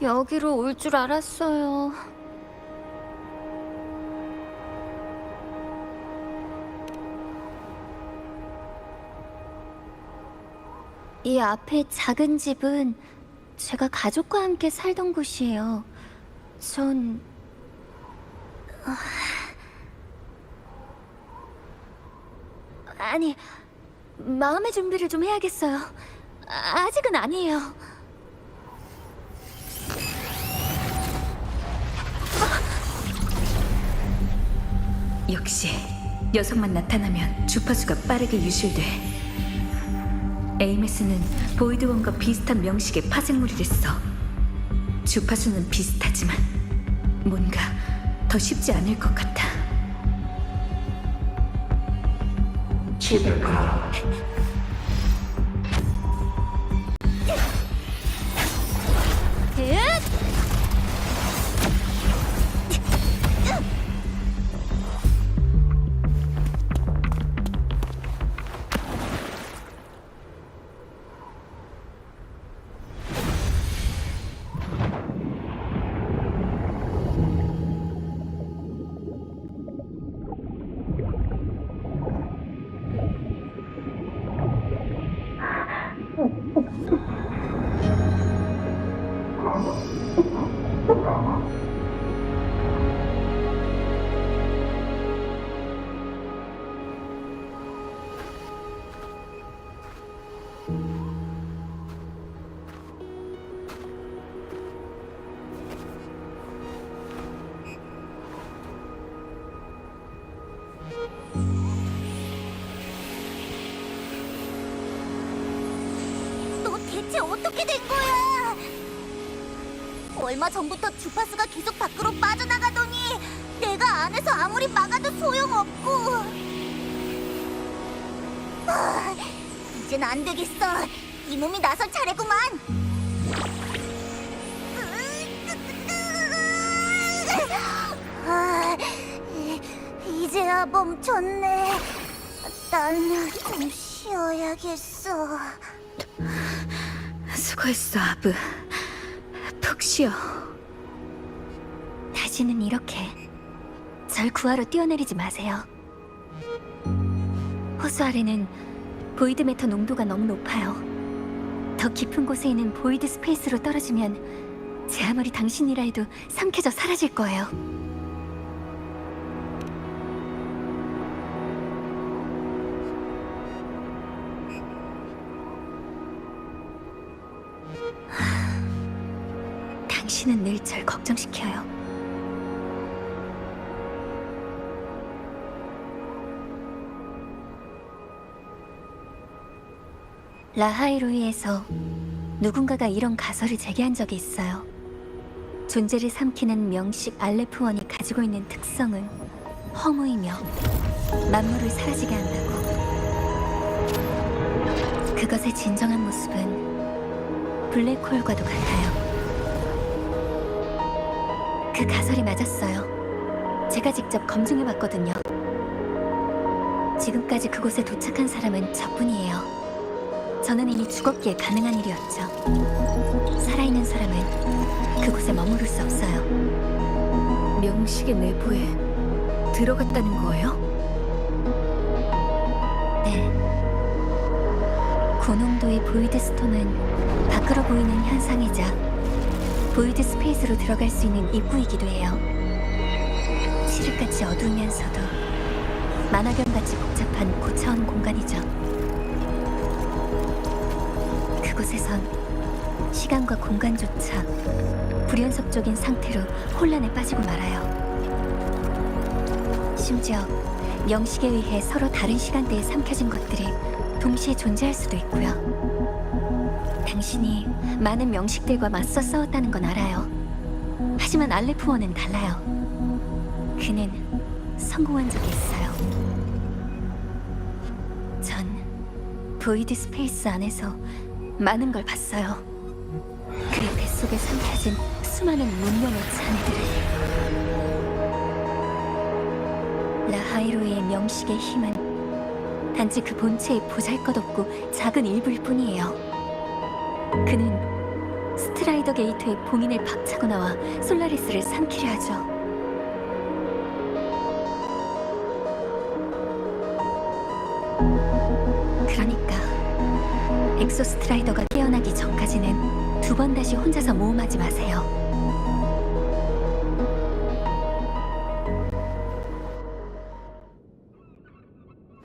여기로 올 줄 알았어요. 이 앞에 작은 집은 제가 가족과 함께 살던 곳이에요. 전... 아니, 마음의 준비를 좀 해야겠어요. 아직은 아니에요. 역시 녀석만 나타나면 주파수가 빠르게 유실돼. 에이메스는 보이드원과 비슷한 명식의 파생물이랬어. 주파수는 비슷하지만 뭔가 더 쉽지 않을 것 같아. 집에 가. 너 대체 어떻게 된 거야? 얼마 전부터 주파수가 계속 밖으로 빠져나가더니 내가 안에서 아무리 막아도 소용없고. 이젠 안 되겠어. 이 몸이 나설 차례구만. 이제야 멈췄네. 난 좀 쉬어야겠어. 수고했어, 아브. 푹 쉬어. 다시는 이렇게 절 구하러 뛰어내리지 마세요. 호수 아래는 보이드 매터 농도가 너무 높아요. 더 깊은 곳에 있는 보이드 스페이스로 떨어지면 제 아무리 당신이라 해도 삼켜져 사라질 거예요. 당신은 늘 절 걱정시켜요. 라하이로이에서 누군가가 이런 가설을 제기한 적이 있어요. 존재를 삼키는 명식 알레프원이 가지고 있는 특성은 허무이며 만물을 사라지게 한다고. 그것의 진정한 모습은 블랙홀과도 같아요. 그 가설이 맞았어요. 제가 직접 검증해봤거든요. 지금까지 그곳에 도착한 사람은 저뿐이에요. 저는 이미 죽었기에 가능한 일이었죠. 살아있는 사람은 그곳에 머무를 수 없어요. 명식의 내부에 들어갔다는 거예요? 네. 고농도의 보이드 스톰은 밖으로 보이는 현상이자 보이드 스페이스로 들어갈 수 있는 입구이기도 해요. 칠흑같이 어두우면서도 만화경같이 복잡한 고차원 공간이죠. 그곳에선 시간과 공간조차 불연속적인 상태로 혼란에 빠지고 말아요. 심지어 명식에 의해 서로 다른 시간대에 삼켜진 것들이 동시에 존재할 수도 있고요. 당신이 많은 명식들과 맞서 싸웠다는 건 알아요. 하지만 알레프원은 달라요. 그는 성공한 적이 있어요. 전 보이드 스페이스 안에서 많은 걸 봤어요. 그의 뱃속에 삼켜진 수많은 문명의 잔해들을. 라하이로의 명식의 힘은 단지 그 본체의 보잘것없고 작은 일부일 뿐이에요. 그는 스트라이더 게이트에 봉인을 박차고 나와 솔라리스를 삼키려 하죠. 그러니까 엑소 스트라이더가 깨어나기 전까지는 두 번 다시 혼자서 모험하지 마세요.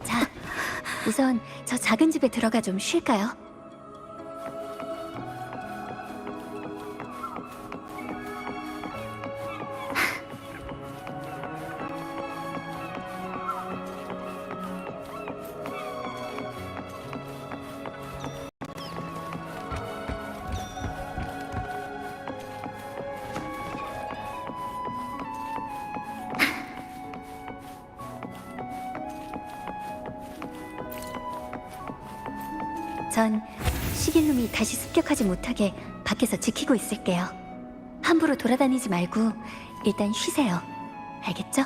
자, 우선 저 작은 집에 들어가 좀 쉴까요? 전 시길놈이 다시 습격하지 못하게 밖에서 지키고 있을게요. 함부로 돌아다니지 말고 일단 쉬세요. 알겠죠?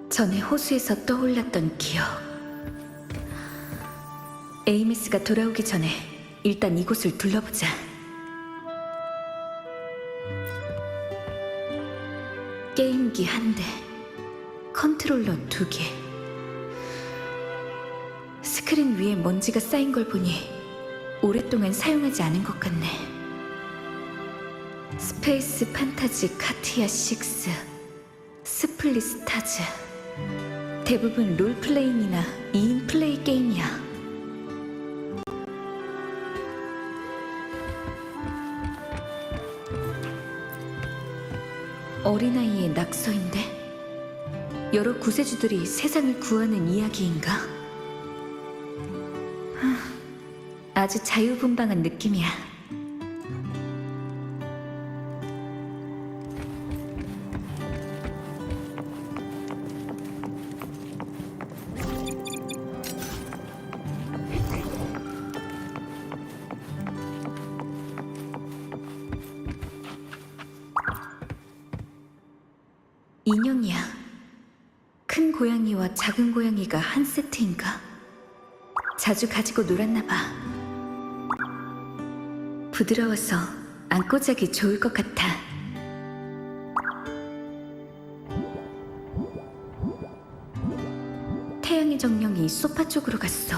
전에 호수에서 떠올랐던 기억. 에이미스가 돌아오기 전에 일단 이곳을 둘러보자. 게임기 1대, 컨트롤러 2개. 스크린 위에 먼지가 쌓인 걸 보니 오랫동안 사용하지 않은 것 같네. 스페이스 판타지 카티아 6, 스플릿 스타즈. 대부분 롤플레잉이나 2인 플레이 게임이야. 어린아이의 낙서인데? 여러 구세주들이 세상을 구하는 이야기인가? 아주 자유분방한 느낌이야. 인형이야. 큰 고양이와 작은 고양이가 한 세트인가? 자주 가지고 놀았나 봐. 부드러워서 안고 자기 좋을 것 같아. 태양의 정령이 소파 쪽으로 갔어.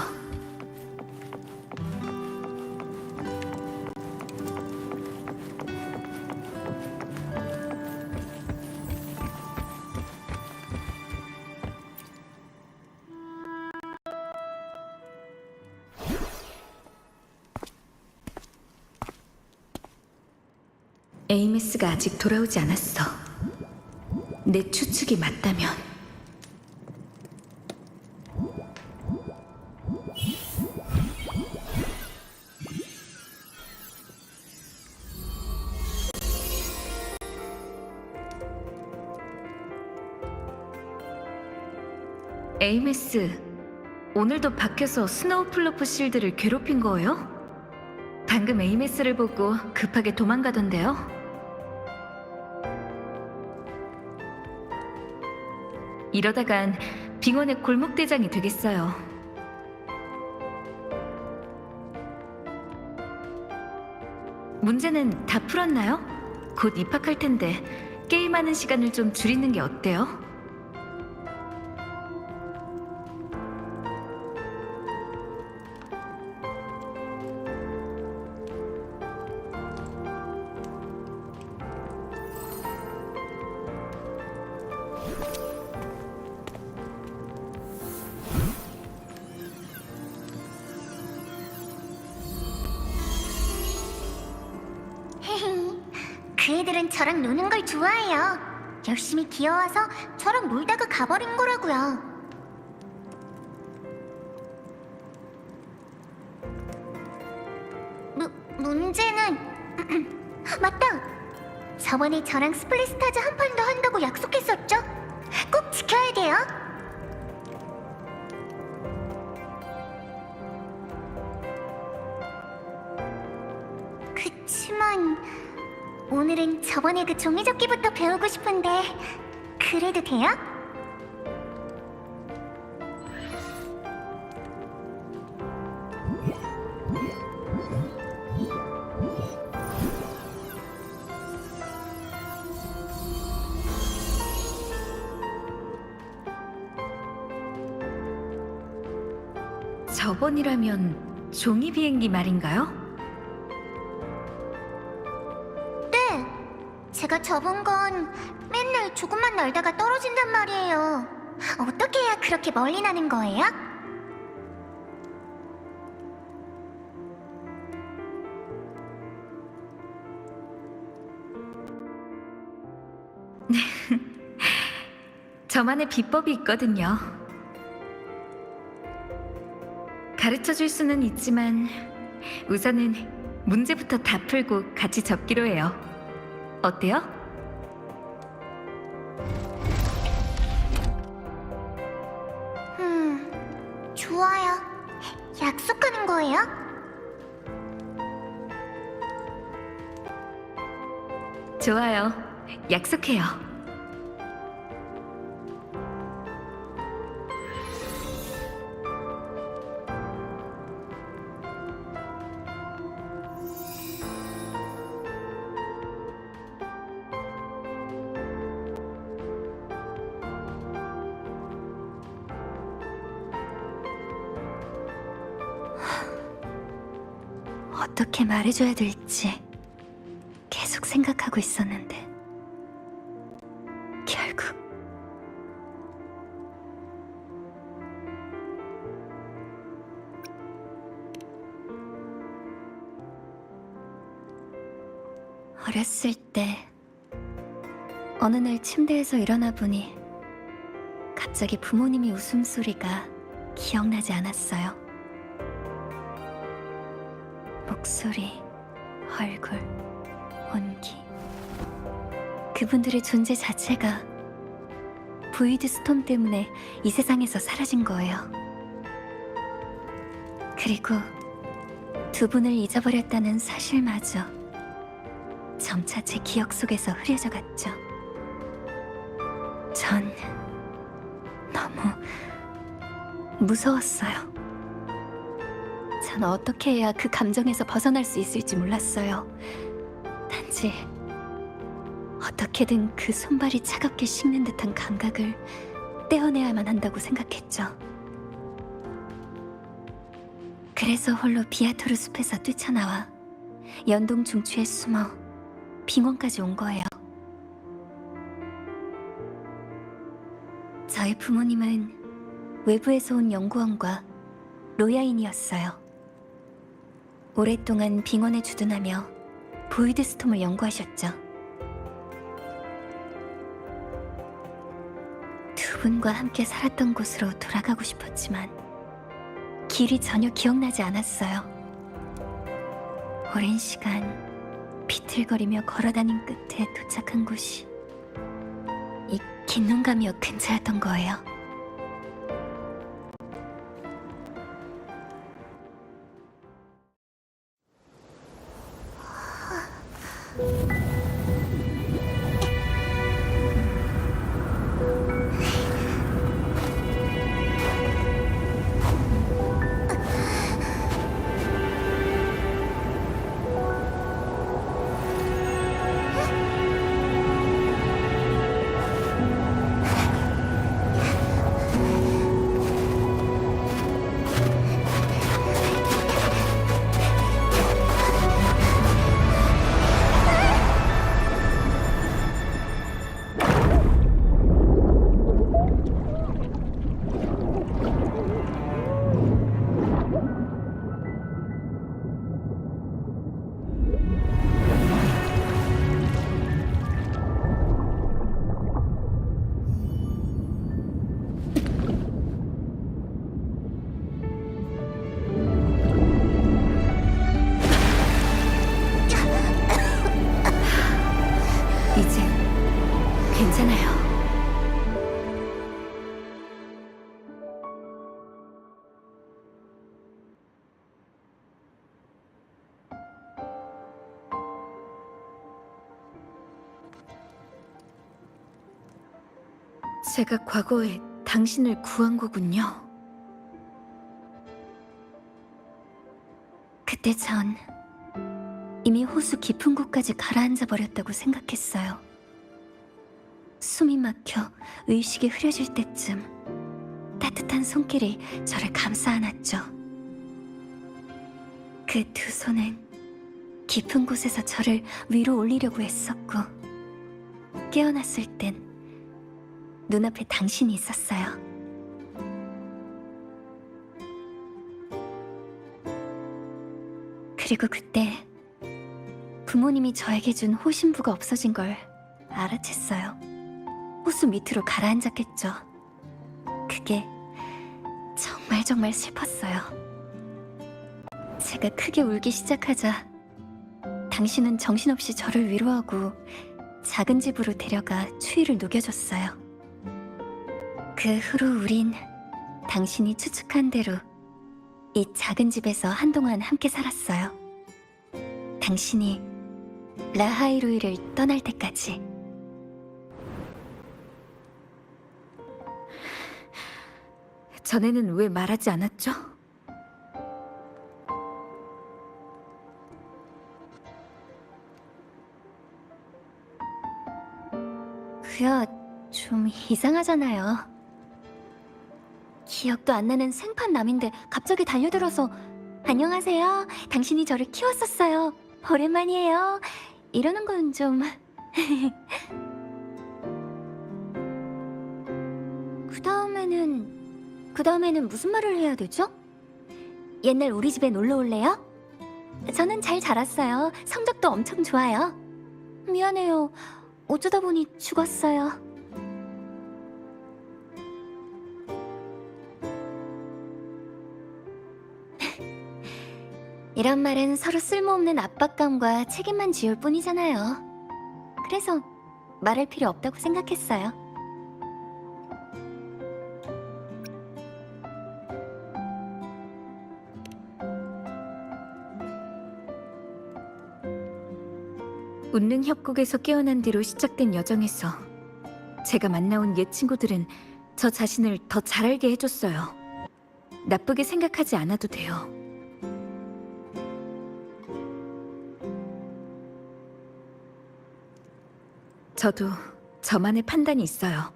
에이메스가 아직 돌아오지 않았어. 내 추측이 맞다면. 에이메스, 오늘도 밖에서 스노우플로프 실드를 괴롭힌 거예요? 방금 에이메스를 보고 급하게 도망가던데요? 이러다간 빙원의 골목대장이 되겠어요. 문제는 다 풀었나요? 곧 입학할 텐데 게임하는 시간을 좀 줄이는 게 어때요? 얘네들은 저랑 노는 걸 좋아해요. 열심히 귀여워서 저랑 놀다가 가버린 거라고요. 문제는 맞다. 저번에 저랑 스플릿스타즈 한 판 더 한다고 약속했었죠? 꼭 지켜야 돼요. 그치만 오늘은 저번에 그 종이접기부터 배우고 싶은데 그래도 돼요? 저번이라면 종이 비행기 말인가요? 네. 제가 접은 건 맨날 조금만 날다가 떨어진단 말이에요. 어떻게 해야 그렇게 멀리 나는 거예요? 저만의 비법이 있거든요. 가르쳐 줄 수는 있지만 우선은 문제부터 다 풀고 같이 접기로 해요. 어때요? 좋아요. 약속하는 거예요? 좋아요. 약속해요. 어떻게 말해줘야 될지 계속 생각하고 있었는데 결국 어렸을 때 어느 날 침대에서 일어나 보니 갑자기 부모님이 웃음소리가 기억나지 않았어요. 목소리, 얼굴, 온기. 그분들의 존재 자체가 보이드 스톰 때문에 이 세상에서 사라진 거예요. 그리고 두 분을 잊어버렸다는 사실마저 점차 제 기억 속에서 흐려져 갔죠. 전 너무 무서웠어요. 전 어떻게 해야 그 감정에서 벗어날 수 있을지 몰랐어요. 단지 어떻게든 그 손발이 차갑게 식는 듯한 감각을 떼어내야만 한다고 생각했죠. 그래서 홀로 비아토르 숲에서 뛰쳐나와 연동 중추에 숨어 빙원까지 온 거예요. 저희 부모님은 외부에서 온 연구원과 로야인이었어요. 오랫동안 빙원에 주둔하며 보이드 스톰을 연구하셨죠. 두 분과 함께 살았던 곳으로 돌아가고 싶었지만 길이 전혀 기억나지 않았어요. 오랜 시간 비틀거리며 걸어다닌 끝에 도착한 곳이 이 긴농감이역 근처였던 거예요. 괜찮아요. 제가 과거에 당신을 구한 거군요. 그때 전 이미 호수 깊은 곳까지 가라앉아 버렸다고 생각했어요. 숨이 막혀 의식이 흐려질 때쯤 따뜻한 손길이 저를 감싸 안았죠. 그 두 손은 깊은 곳에서 저를 위로 올리려고 했었고, 깨어났을 땐 눈앞에 당신이 있었어요. 그리고 그때 부모님이 저에게 준 호신부가 없어진 걸 알아챘어요. 호수 밑으로 가라앉았겠죠. 그게 정말 슬펐어요. 제가 크게 울기 시작하자 당신은 정신없이 저를 위로하고 작은 집으로 데려가 추위를 녹여줬어요. 그 후로 우린 당신이 추측한 대로 이 작은 집에서 한동안 함께 살았어요. 당신이 라하이로이를 떠날 때까지. 전에는 왜 말하지 않았죠? 그야 좀 이상하잖아요. 기억도 안 나는 생판 남인데 갑자기 달려들어서 안녕하세요. 당신이 저를 키웠었어요. 오랜만이에요. 이러는 건 좀... 그 다음에는 무슨 말을 해야 되죠? 옛날 우리 집에 놀러 올래요? 저는 잘 자랐어요. 성적도 엄청 좋아요. 미안해요. 어쩌다 보니 죽었어요. 이런 말은 서로 쓸모없는 압박감과 책임만 지울 뿐이잖아요. 그래서 말할 필요 없다고 생각했어요. 운능 협곡에서 깨어난 뒤로 시작된 여정에서 제가 만나온 옛 친구들은 저 자신을 더 잘 알게 해줬어요. 나쁘게 생각하지 않아도 돼요. 저도 저만의 판단이 있어요.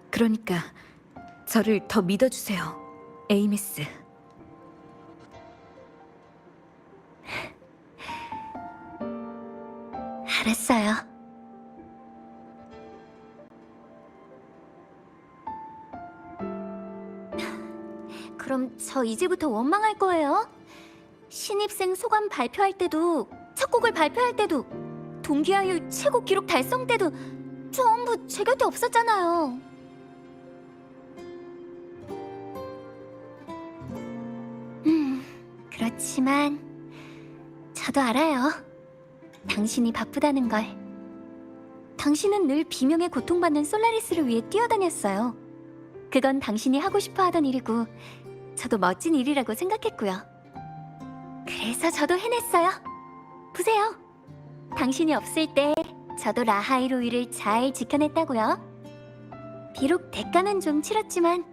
그러니까 저를 더 믿어주세요, 에이미스. 알았어요. 그럼 저 이제부터 원망할 거예요? 신입생 소감 발표할 때도, 첫 곡을 발표할 때도, 동기화율 최고 기록 달성 때도 전부 제 곁에 없었잖아요. 그렇지만 저도 알아요. 당신이 바쁘다는 걸. 당신은 늘 비명에 고통받는 솔라리스를 위해 뛰어다녔어요. 그건 당신이 하고 싶어 하던 일이고 저도 멋진 일이라고 생각했고요. 그래서 저도 해냈어요. 보세요. 당신이 없을 때 저도 라하이로이를 잘 지켜냈다고요. 비록 대가는 좀 치렀지만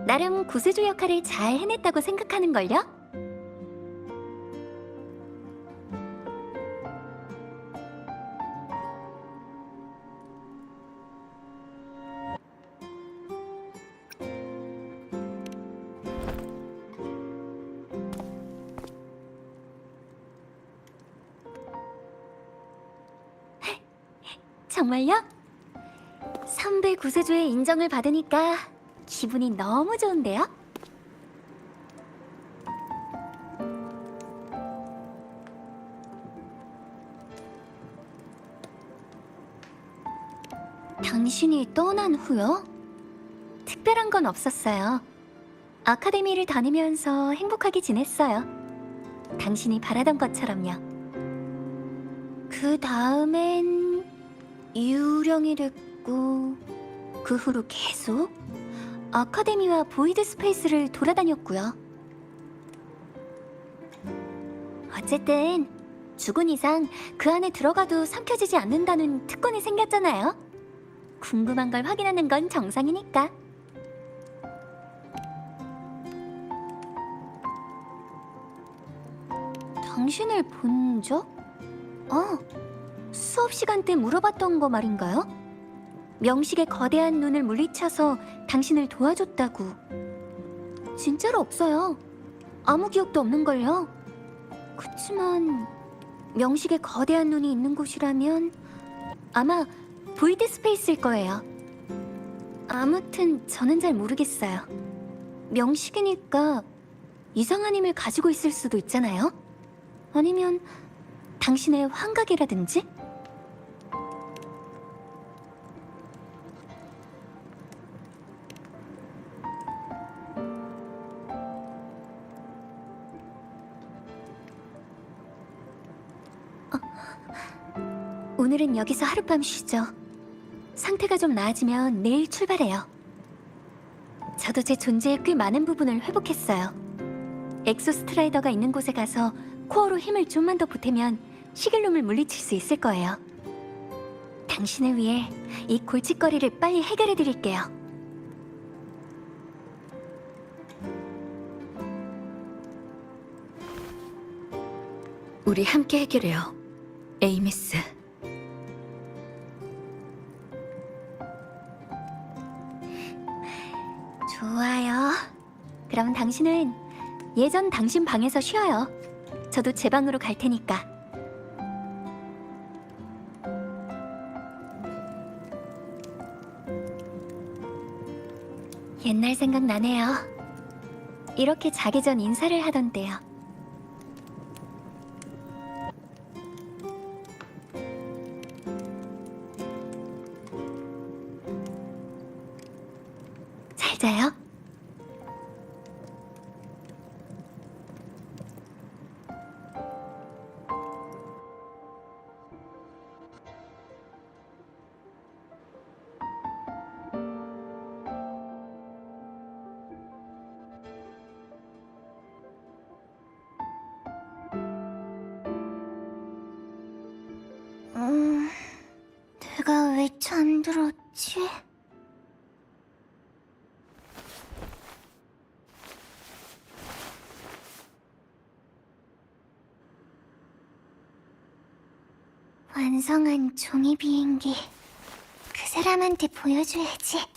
나름 구세주 역할을 잘 해냈다고 생각하는걸요? 정말요? 선배 구세주의 인정을 받으니까 기분이 너무 좋은데요? 당신이 떠난 후요? 특별한 건 없었어요. 아카데미를 다니면서 행복하게 지냈어요. 당신이 바라던 것처럼요. 그 다음엔 유령이 됐고 그 후로 계속 아카데미와 보이드 스페이스를 돌아다녔고요. 어쨌든 죽은 이상 그 안에 들어가도 삼켜지지 않는다는 특권이 생겼잖아요. 궁금한 걸 확인하는 건 정상이니까. 당신을 본 적? 수업 시간 때 물어봤던 거 말인가요? 명식의 거대한 눈을 물리쳐서 당신을 도와줬다고. 진짜로 없어요. 아무 기억도 없는걸요. 그치만 명식의 거대한 눈이 있는 곳이라면 아마 보이드 스페이스일 거예요. 아무튼 저는 잘 모르겠어요. 명식이니까 이상한 힘을 가지고 있을 수도 있잖아요. 아니면 당신의 환각이라든지? 오늘은 여기서 하룻밤 쉬죠. 상태가 좀 나아지면 내일 출발해요. 저도 제 존재의 꽤 많은 부분을 회복했어요. 엑소스트라이더가 있는 곳에 가서 코어로 힘을 좀만 더 보태면 시길놈을 물리칠 수 있을 거예요. 당신을 위해 이 골칫거리를 빨리 해결해드릴게요. 우리 함께 해결해요, 에이미스. 좋아요. 그럼 당신은 예전 당신 방에서 쉬어요. 저도 제 방으로 갈 테니까. 옛날 생각 나네요. 이렇게 자기 전 인사를 하던 때요. 잘 자요. 내가 왜 잠들었지? 완성한 종이 비행기. 그 사람한테 보여줘야지.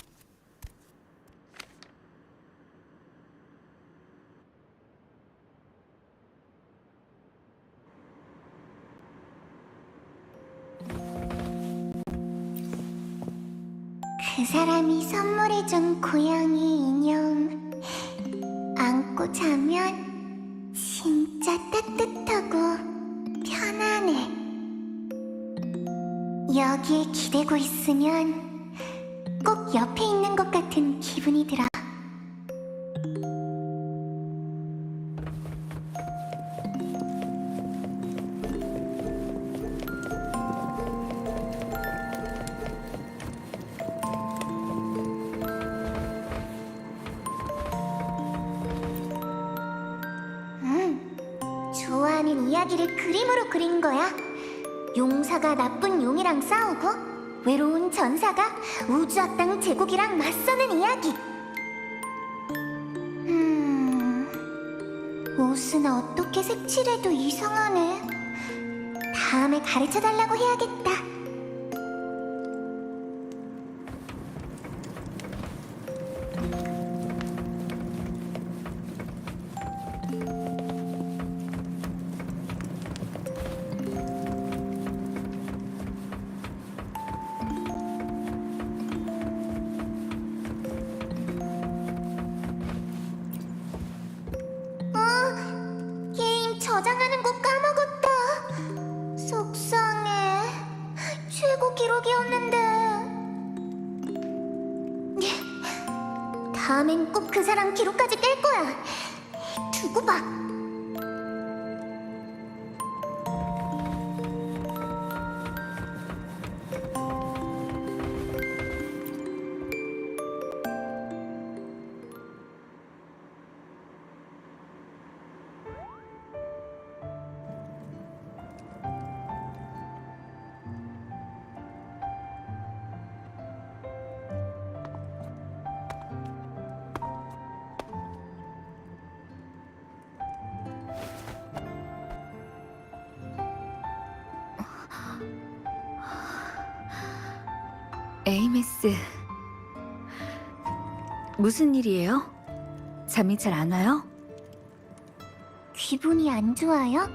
그 사람이 선물해준 고양이 인형 안고 자면 진짜 따뜻하고 편안해. 여기에 기대고 있으면 꼭 옆에 있는 것 같은 기분이 들어. 좋아하는 이야기를 그림으로 그린 거야. 용사가 나쁜 용이랑 싸우고 외로운 전사가 우주악당 제국이랑 맞서는 이야기. 옷은 어떻게 색칠해도 이상하네. 다음에 가르쳐달라고 해야겠다. 게임 저장하는 거 까먹었다. 속상해. 최고 기록이었는데. 다음엔 꼭 그 사람 기록까지 깰 거야. 두고 봐. 에이메스, 무슨 일이에요? 잠이 잘 안 와요? 기분이 안 좋아요?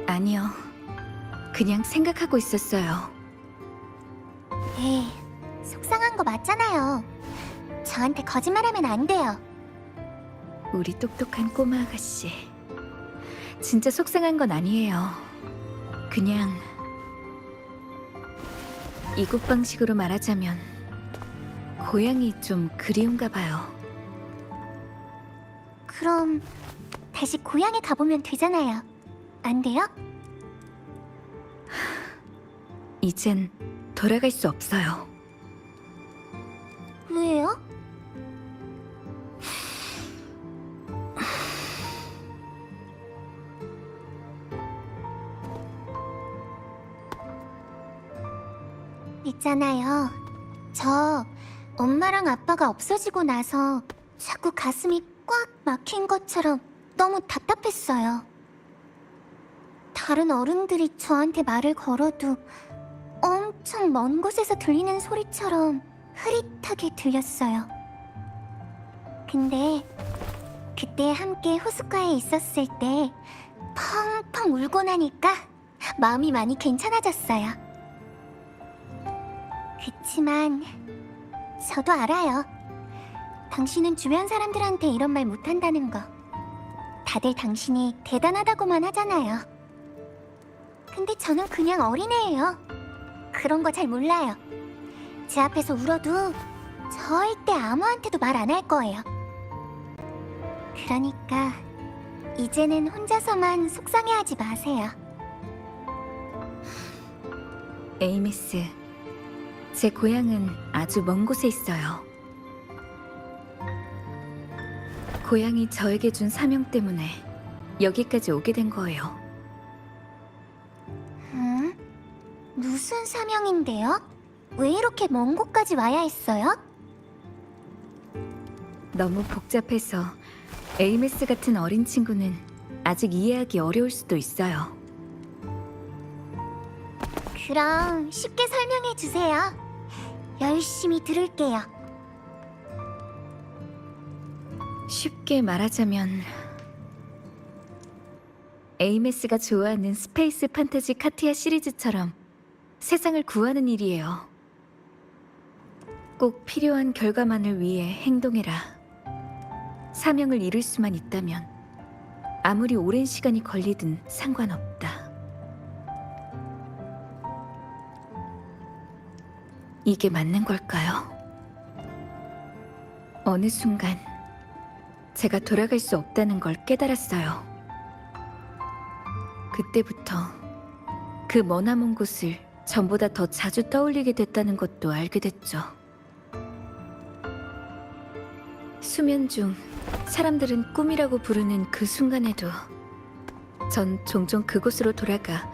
아니요. 그냥 생각하고 있었어요. 에이, 속상한 거 맞잖아요. 저한테 거짓말하면 안 돼요. 우리 똑똑한 꼬마 아가씨. 진짜 속상한 건 아니에요. 그냥 이국 방식으로 말하자면 고향이 좀 그리운가 봐요. 그럼 다시 고향에 가보면 되잖아요. 안 돼요? 이젠 돌아갈 수 없어요. 왜요? 있잖아요. 저 엄마랑 아빠가 없어지고 나서 자꾸 가슴이 꽉 막힌 것처럼 너무 답답했어요. 다른 어른들이 저한테 말을 걸어도 엄청 먼 곳에서 들리는 소리처럼 흐릿하게 들렸어요. 근데 그때 함께 호숫가에 있었을 때 펑펑 울고 나니까 마음이 많이 괜찮아졌어요. 그치만 저도 알아요. 당신은 주변 사람들한테 이런 말 못한다는 거. 다들 당신이 대단하다고만 하잖아요. 근데 저는 그냥 어린애예요. 그런 거 잘 몰라요. 제 앞에서 울어도 절대 아무한테도 말 안 할 거예요. 그러니까 이제는 혼자서만 속상해하지 마세요. 에이미스, 제 고향은 아주 먼 곳에 있어요. 고향이 저에게 준 사명 때문에 여기까지 오게 된 거예요. 무슨 사명인데요? 왜 이렇게 먼 곳까지 와야 했어요? 너무 복잡해서 에이메스 같은 어린 친구는 아직 이해하기 어려울 수도 있어요. 그럼 쉽게 설명해 주세요. 열심히 들을게요. 쉽게 말하자면 에이메스가 좋아하는 스페이스 판타지 카티아 시리즈처럼 세상을 구하는 일이에요. 꼭 필요한 결과만을 위해 행동해라. 사명을 이룰 수만 있다면 아무리 오랜 시간이 걸리든 상관없다. 이게 맞는 걸까요? 어느 순간 제가 돌아갈 수 없다는 걸 깨달았어요. 그때부터 그 머나먼 곳을 전보다 더 자주 떠올리게 됐다는 것도 알게 됐죠. 수면 중 사람들은 꿈이라고 부르는 그 순간에도 전 종종 그곳으로 돌아가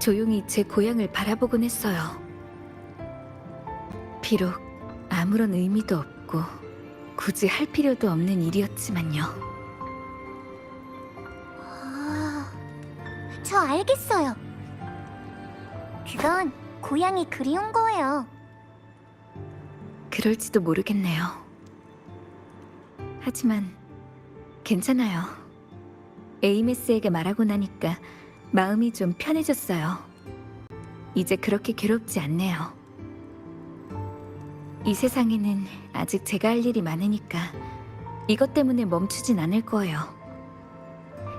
조용히 제 고향을 바라보곤 했어요. 비록 아무런 의미도 없고 굳이 할 필요도 없는 일이었지만요. 저 알겠어요. 그건 고향이 그리운 거예요. 그럴지도 모르겠네요. 하지만 괜찮아요. 에이메스에게 말하고 나니까 마음이 좀 편해졌어요. 이제 그렇게 괴롭지 않네요. 이 세상에는 아직 제가 할 일이 많으니까 이것 때문에 멈추진 않을 거예요.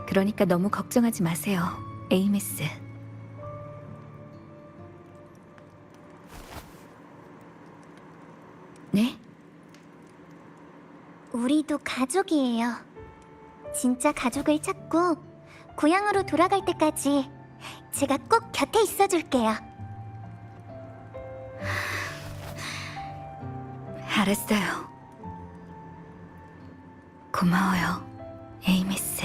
그러니까 너무 걱정하지 마세요, 에이메스. 네? 우리도 가족이에요. 진짜 가족을 찾고 고향으로 돌아갈 때까지 제가 꼭 곁에 있어줄게요. 알았어요. 고마워요, 에이메스.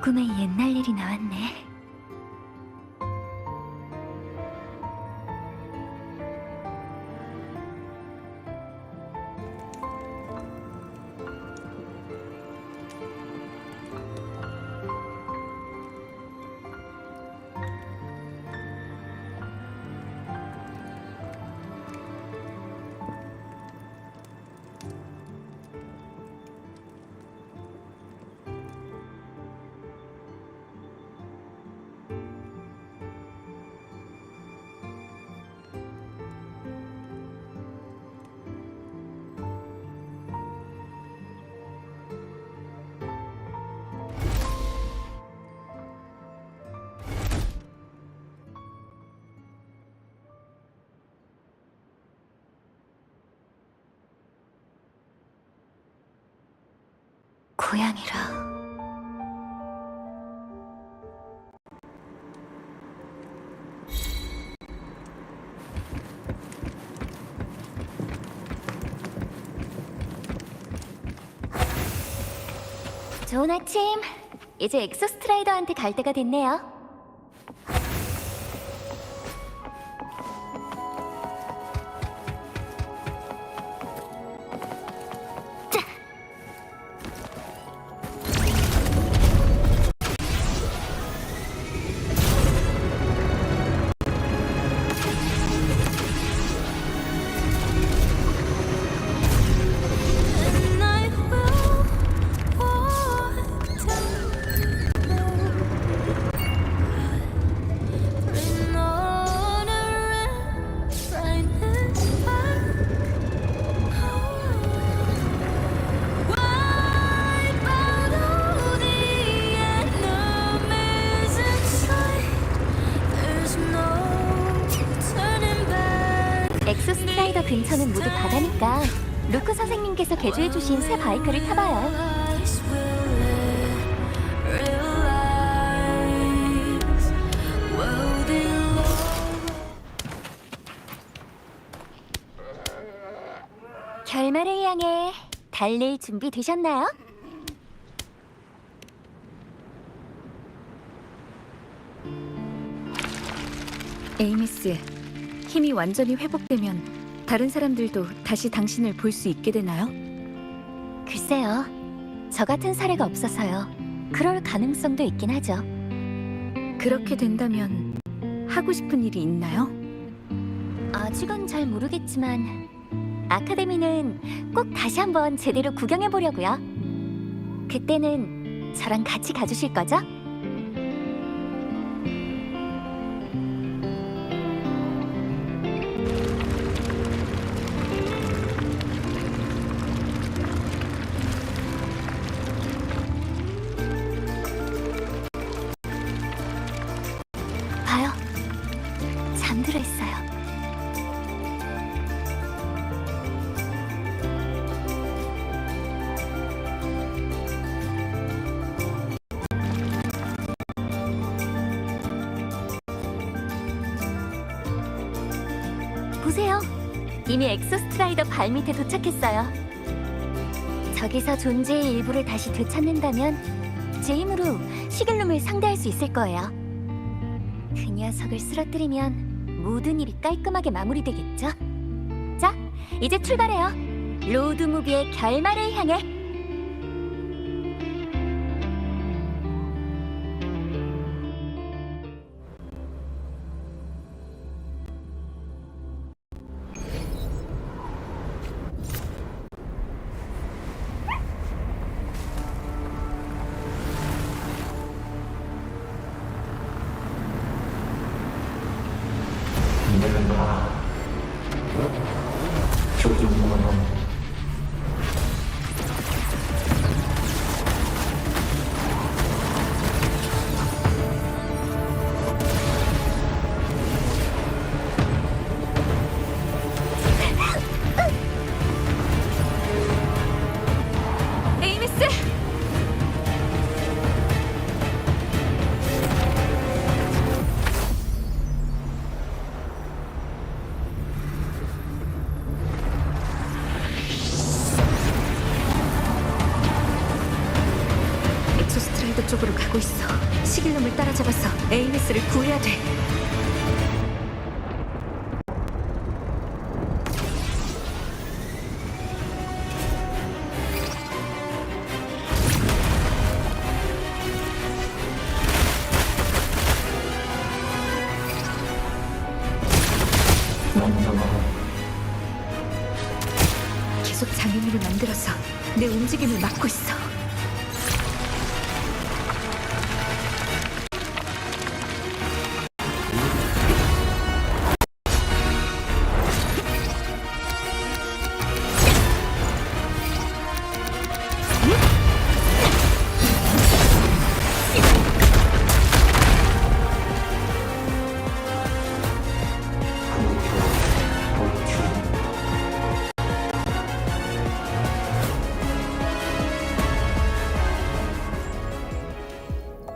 꿈에 옛날 일이 나왔네. 고양이라. 좋은 아침. 이제 엑소스트라이더한테 갈 때가 됐네요. 엑소스트라이더 근처는 모두 바다니까 루크 선생님께서 개조해주신 새 바이크를 타봐요. 결말을 향해 달릴 준비 되셨나요? 에이미스, 힘이 완전히 회복되면 다른 사람들도 다시 당신을 볼 수 있게 되나요? 글쎄요. 저 같은 사례가 없어서요. 그럴 가능성도 있긴 하죠. 그렇게 된다면 하고 싶은 일이 있나요? 아직은 잘 모르겠지만 아카데미는 꼭 다시 한번 제대로 구경해 보려고요. 그때는 저랑 같이 가주실 거죠? 봐요. 잠들어 있어요. 보세요. 이미 엑소스트라이더 발밑에 도착했어요. 저기서 존재의 일부를 다시 되찾는다면 제 힘으로 시글룸을 상대할 수 있을 거예요. 그 녀석을 쓰러뜨리면 모든 일이 깔끔하게 마무리되겠죠? 자, 이제 출발해요. 로드 무비의 결말을 향해. 내가 조종모노 에이미스! 엑소스트라이더 쪽으로 가고 있어. 시길놈을 따라잡아서 에이미스를 구해야 돼. 계속 장애물을 만들어서 내 움직임을 막고 있어.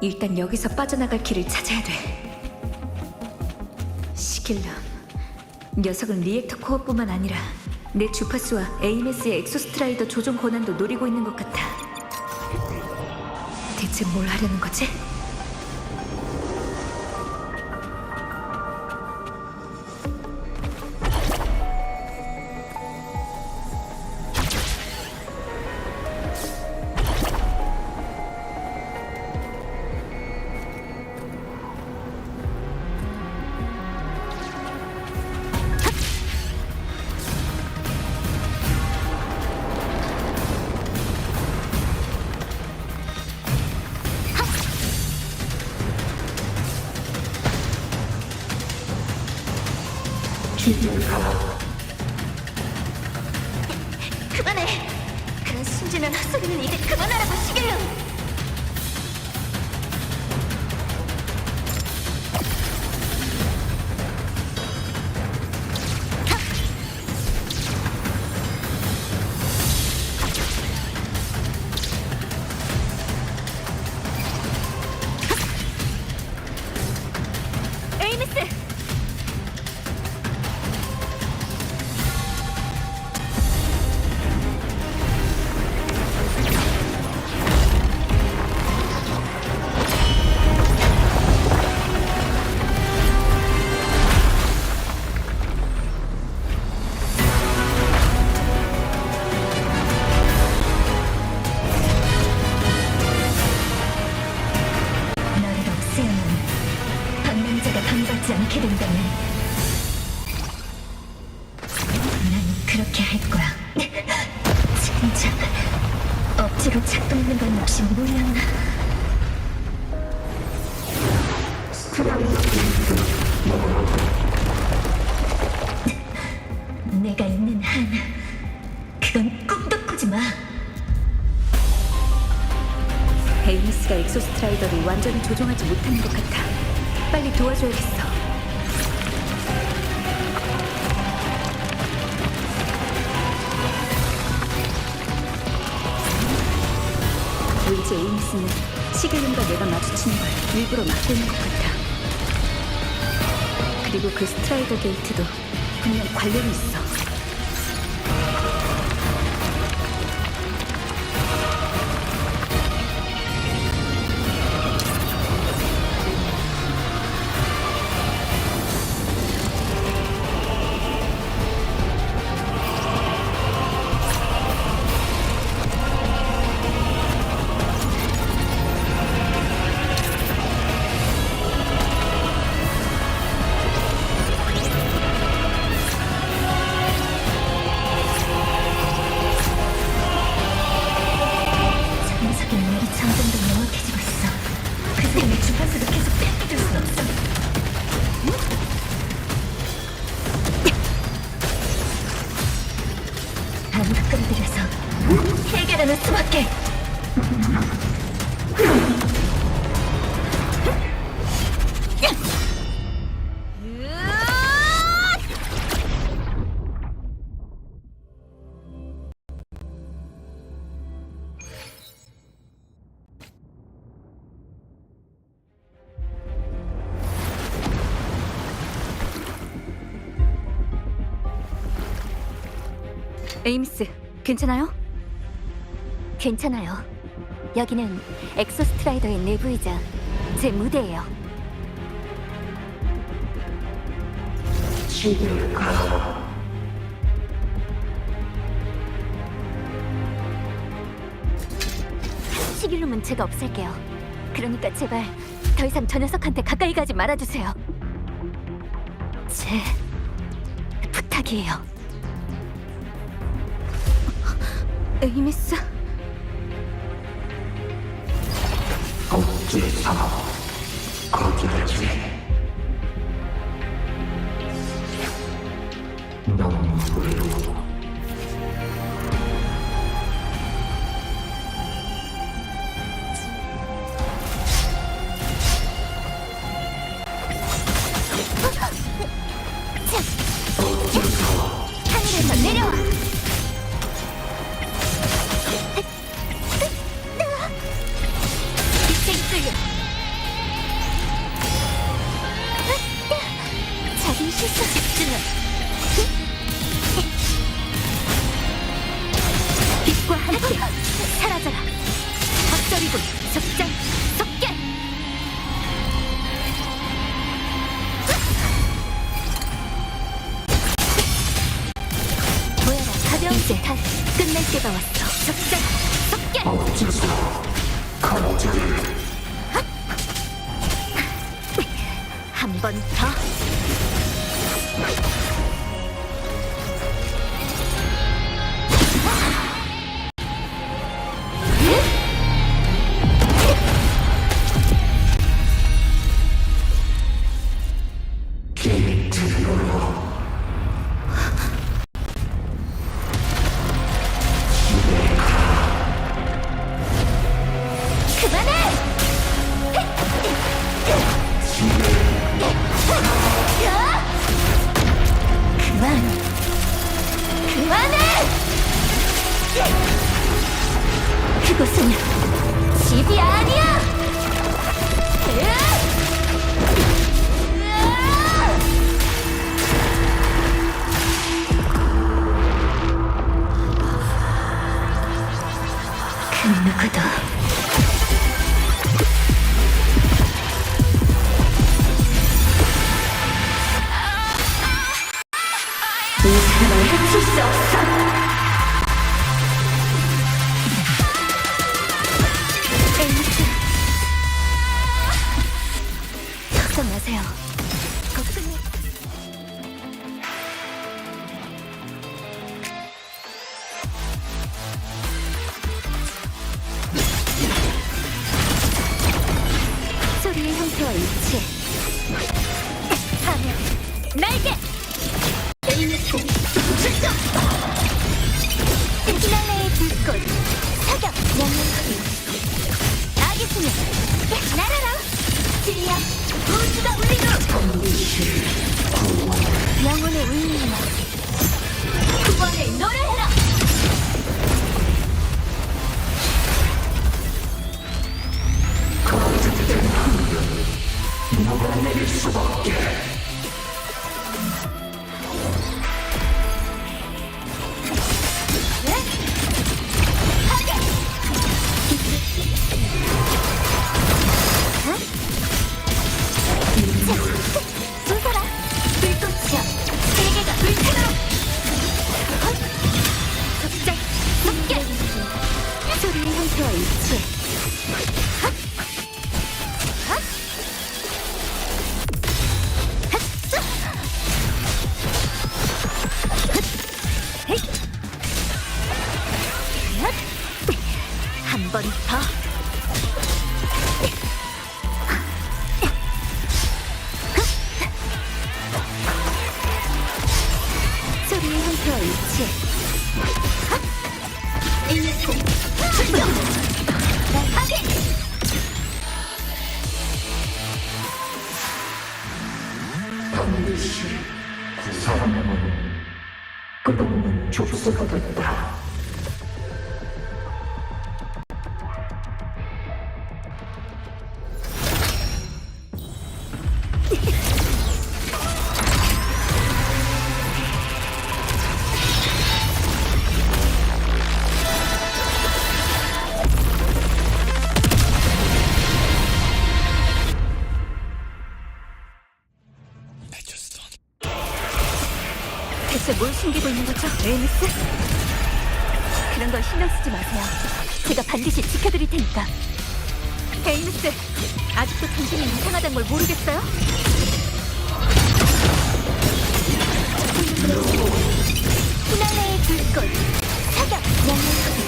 일단 여기서 빠져나갈 길을 찾아야 돼. 시킬럼, 녀석은 리액터 코어뿐만 아니라 내 주파수와 AMS의 엑소스트라이더 조종 권한도 노리고 있는 것 같아. 대체 뭘 하려는 거지? 집에 가라. 그만해. 그런 순진한 헛소리는 이제 그만하라고, 시길름. 에이미스! 너를 없애야만 방랑자가 방받지 않게 된다면 난 그렇게 할 거야. 진짜 억지로 작동하는 건 혹시 몰랐나? 내가 있는 한 그건 꿈도 꾸지 마. 에이미스가 엑소스트라이더를 완전히 조종하지 못하는 것 같아. 빨리 도와줘야겠어. 왠지 에이미스는 시글림과 내가 마주치는 걸 일부러 막고 있는 것 같아. 그리고 그 스트라이더 게이트도 분명 관련이 있어. 녀석의 눈이 점점 더 명확해지고 있어. 그 사람의 주파수를 계속 뺏겨줄 순 없어. 아무도 끌어들여서 해결하는 수밖에. 에이미스, 괜찮아요? 괜찮아요. 여기는 엑소스트라이더의 내부이자 제 무대예요. 집에 가라. 시길룸은 제가 없앨게요. 그러니까 제발 더 이상 저 녀석한테 가까이 가지 말아주세요. 제 부탁이에요. 에이미스, 억제 상업. 거기까지. 너무 외로워. 하늘에서 내려와. 빛에 이끌려 집중해. 빛과 함께 사라져라. 박설이군 석장 석계. 보여라 가벼운 이제 끝낼 때가 왔어. 석장 석계. 어째서 강제를 한 번 더. 그곳은 집이 아니야! 그 누구도 이 사람을 해칠 수 없어! 걱정 마세요. 걱정이 소리의 형태와 일치. 하면 날개. 에이미스 출동. 피날레의 불꽃 사격 양념하기. 아기 수면 날아라. 지리야 우주가 울리도록. 영혼의 울림이나 구원을 노래해라. 녹아내릴 수밖에. 쏘서라. 불꽃이여 세계가 불타도록. 적장 높게. 소리의 형태와 일치. 한 번 더. 소리의 형태와 일치. 출동. 하게. 반드시 그 사람은 끝없는 족쇄가 됐다. 대체 뭘 숨기고 있는 거죠, 에이미스? 그런 걸 신경 쓰지 마세요. 제가 반드시 지켜드릴 테니까. 에이미스, 아직도 당신이 이상하다는 걸 모르겠어요? 피날레의 불꽃 사격 양념하기.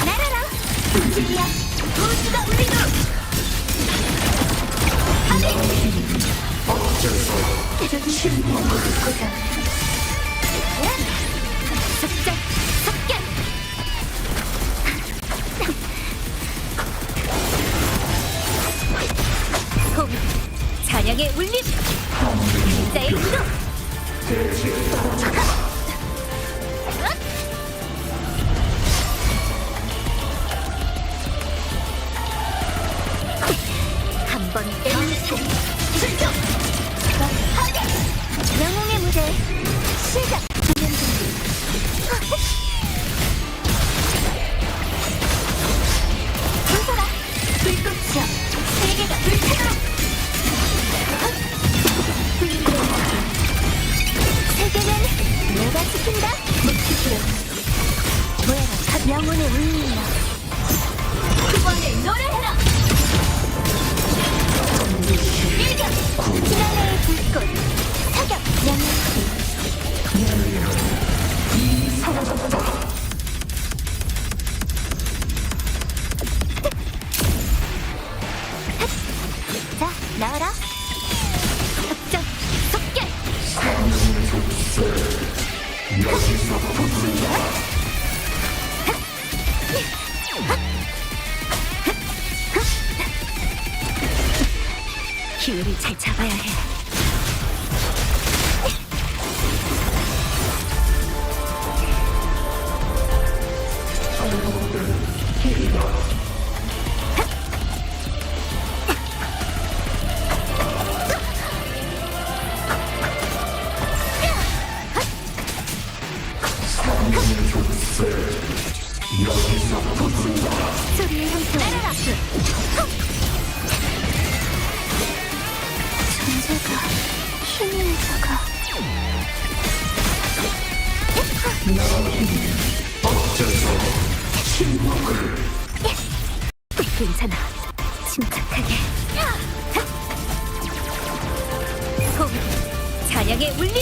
날아라. 지리야 우주가 울리도록. 석장 석계. 홈 찬양의 울림. 인자의 기도. 한번 출격! 영웅의 무대 시작! 불서라! 불꽃이여! 세계가 불타도록! 세계는 내가 지킨다! 모여라 영혼의 울림이여! 그만에 노래해라! 일격! 지난해의 불꽃 사격! 영웅 자, 나와라. 작전 속결. 기회를 잘 잡아야 해. 소리의 형태 따라라. 존재가 힘이 있어가. 괜찮아. 침착하게. 송 잔향의 울림.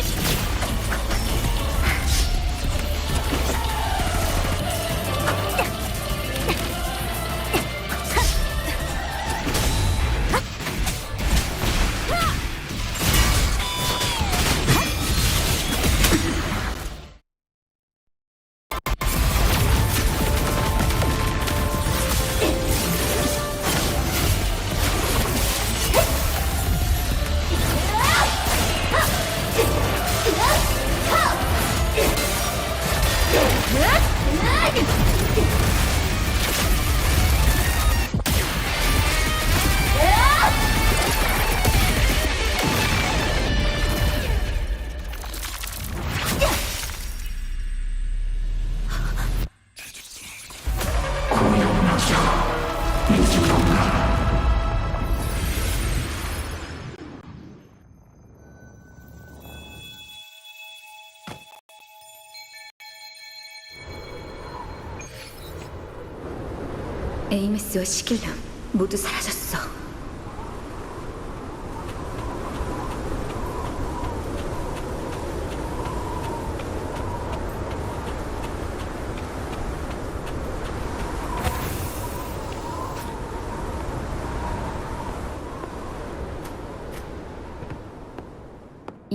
에이메스와 시길람 모두 사라졌어.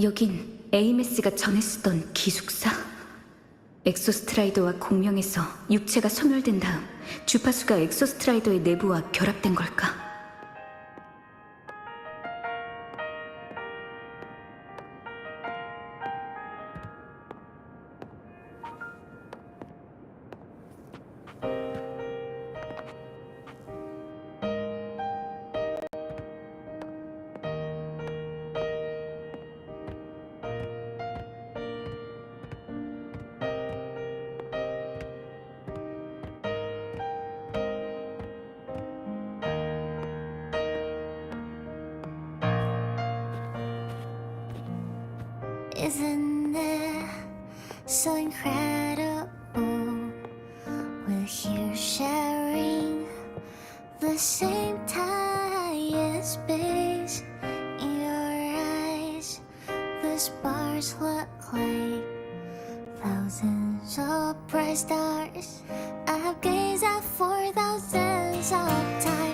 여긴 에이메스가 전에 쓰던 기숙사? 엑소스트라이더와 공명해서 육체가 소멸된 다음 주파수가 엑소스트라이더의 내부와 결합된 걸까? Isn't it so incredible? We're here sharing the same time and space. In your eyes, the sparks look like thousands of bright stars. I've gazed at for thousands of times.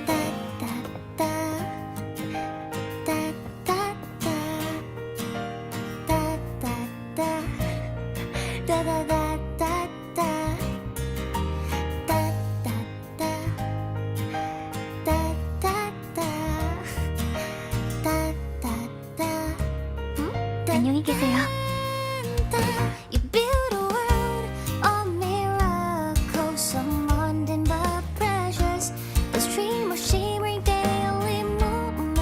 안녕히 계세요. You build a world of miracles, some mundane but precious. A stream of shimmering daily movement.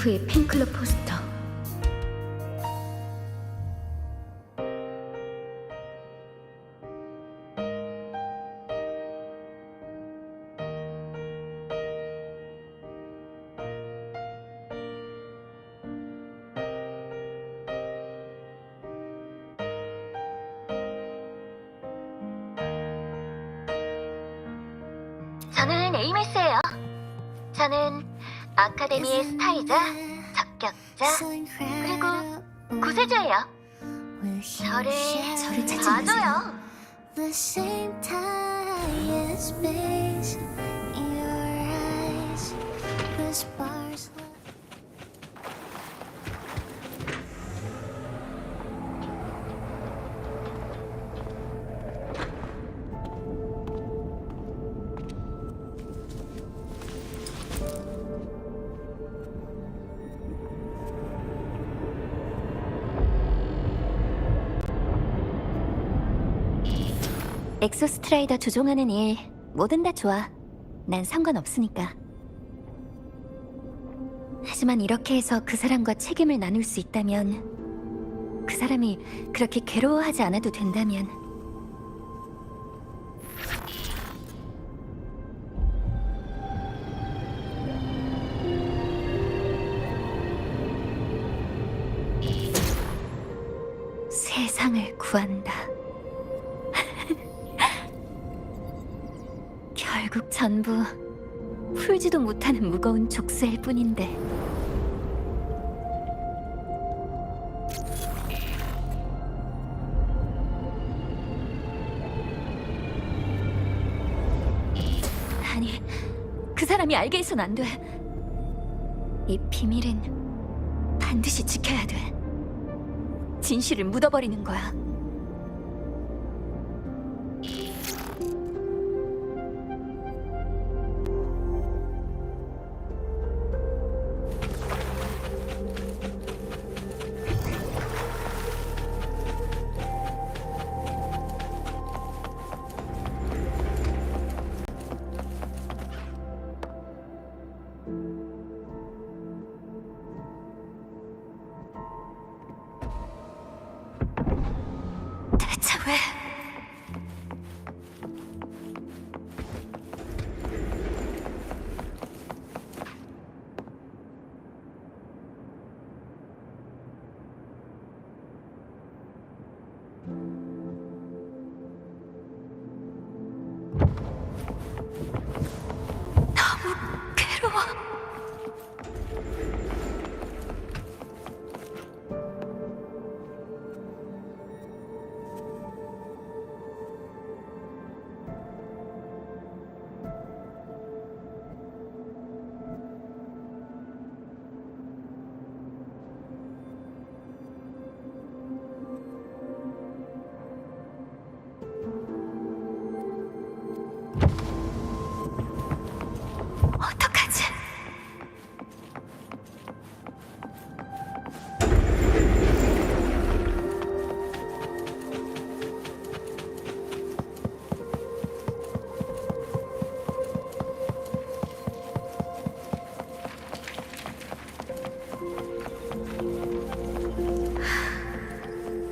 웨이크의 팬클럽 포스터. 저는 에이메스예요. 저는 아카데미의 스타이자, 적격자, 그리고 구세주예요. 저를 찾지 마세요. The same time as space in your eyes, the sparks. 엑소스트라이더 조종하는 일 뭐든 다 좋아. 난 상관없으니까. 하지만 이렇게 해서 그 사람과 책임을 나눌 수 있다면, 그 사람이 그렇게 괴로워하지 않아도 된다면, 세상을 구한다. 결국 전부 풀지도 못하는 무거운 족쇄일 뿐인데. 아니, 그 사람이 알게 해선 안 돼. 이 비밀은 반드시 지켜야 돼. 진실을 묻어버리는 거야. 대체 왜? 너무 괴로워. 어떡하지?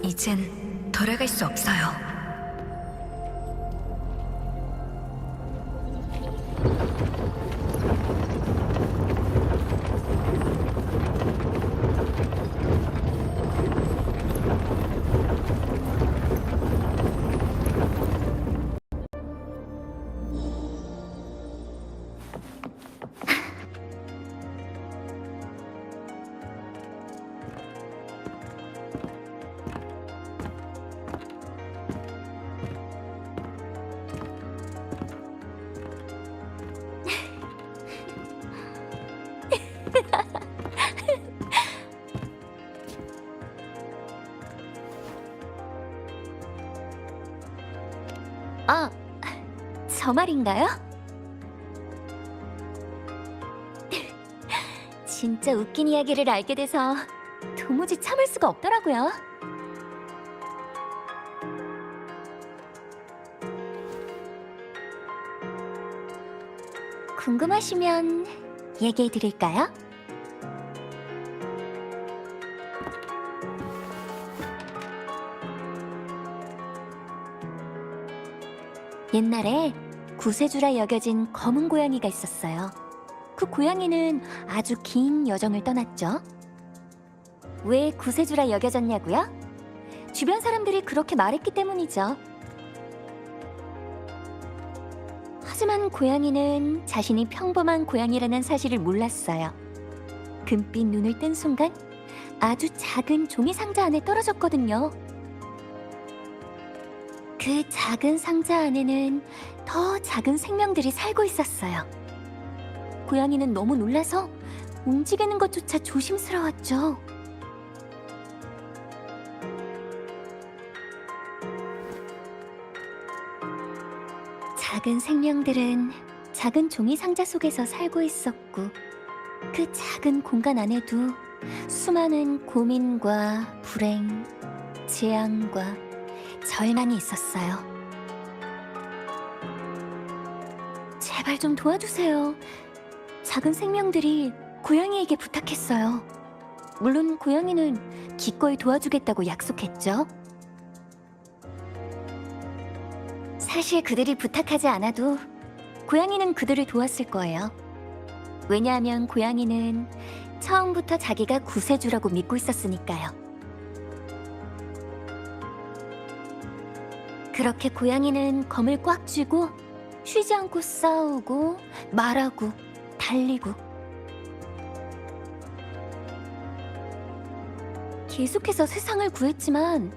이젠 돌아갈 수 없어요. 저 말인가요? 진짜 웃긴 이야기를 알게 돼서 도무지 참을 수가 없더라고요. 궁금하시면 얘기해 드릴까요? 옛날에 구세주라 여겨진 검은 고양이가 있었어요. 그 고양이는 아주 긴 여정을 떠났죠. 왜 구세주라 여겨졌냐고요? 주변 사람들이 그렇게 말했기 때문이죠. 하지만 고양이는 자신이 평범한 고양이라는 사실을 몰랐어요. 금빛 눈을 뜬 순간 아주 작은 종이 상자 안에 떨어졌거든요. 그 작은 상자 안에는 더 작은 생명들이 살고 있었어요. 고양이는 너무 놀라서 움직이는 것조차 조심스러웠죠. 작은 생명들은 작은 종이 상자 속에서 살고 있었고, 그 작은 공간 안에도 수많은 고민과 불행, 재앙과 절망이 있었어요. 제발 좀 도와주세요. 작은 생명들이 고양이에게 부탁했어요. 물론 고양이는 기꺼이 도와주겠다고 약속했죠. 사실 그들이 부탁하지 않아도 고양이는 그들을 도왔을 거예요. 왜냐하면 고양이는 처음부터 자기가 구세주라고 믿고 있었으니까요. 그렇게 고양이는 검을 꽉 쥐고 쉬지 않고 싸우고 말하고 달리고 계속해서 세상을 구했지만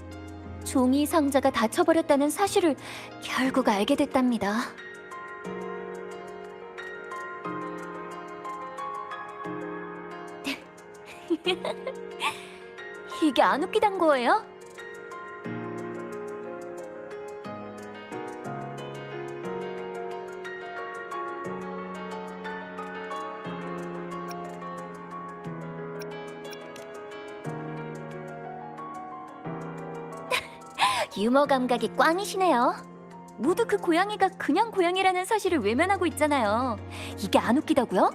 종이 상자가 닫혀버렸다는 사실을 결국 알게 됐답니다. 이게 안 웃기단 거예요? 유머 감각이 꽝이시네요. 모두 그 고양이가 그냥 고양이라는 사실을 외면하고 있잖아요. 이게 안 웃기다고요?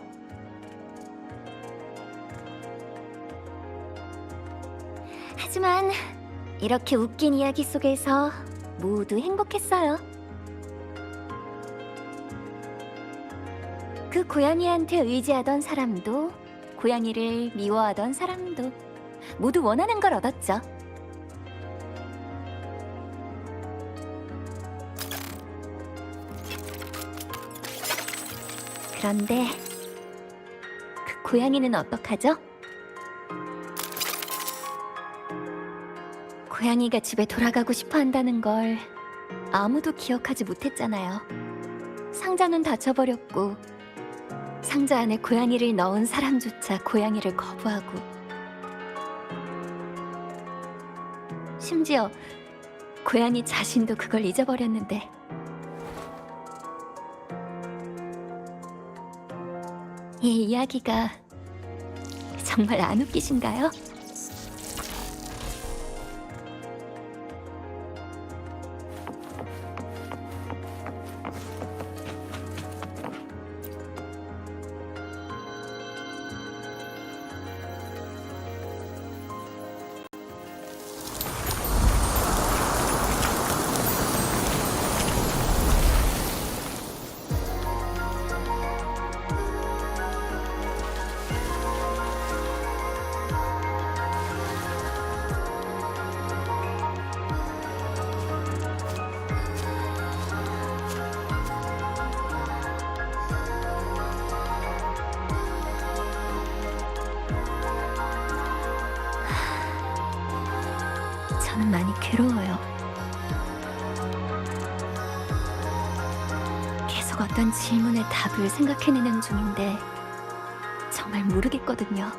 하지만 이렇게 웃긴 이야기 속에서 모두 행복했어요. 그 고양이한테 의지하던 사람도, 고양이를 미워하던 사람도 모두 원하는 걸 얻었죠. 그런데 그 고양이는 어떡하죠? 고양이가 집에 돌아가고 싶어 한다는 걸 아무도 기억하지 못했잖아요. 상자는 닫혀버렸고 상자 안에 고양이를 넣은 사람조차 고양이를 거부하고, 심지어 고양이 자신도 그걸 잊어버렸는데, 이 이야기가 정말 안 웃기신가요? 저는 많이 괴로워요. 계속 어떤 질문의 답을 생각해내는 중인데 정말 모르겠거든요.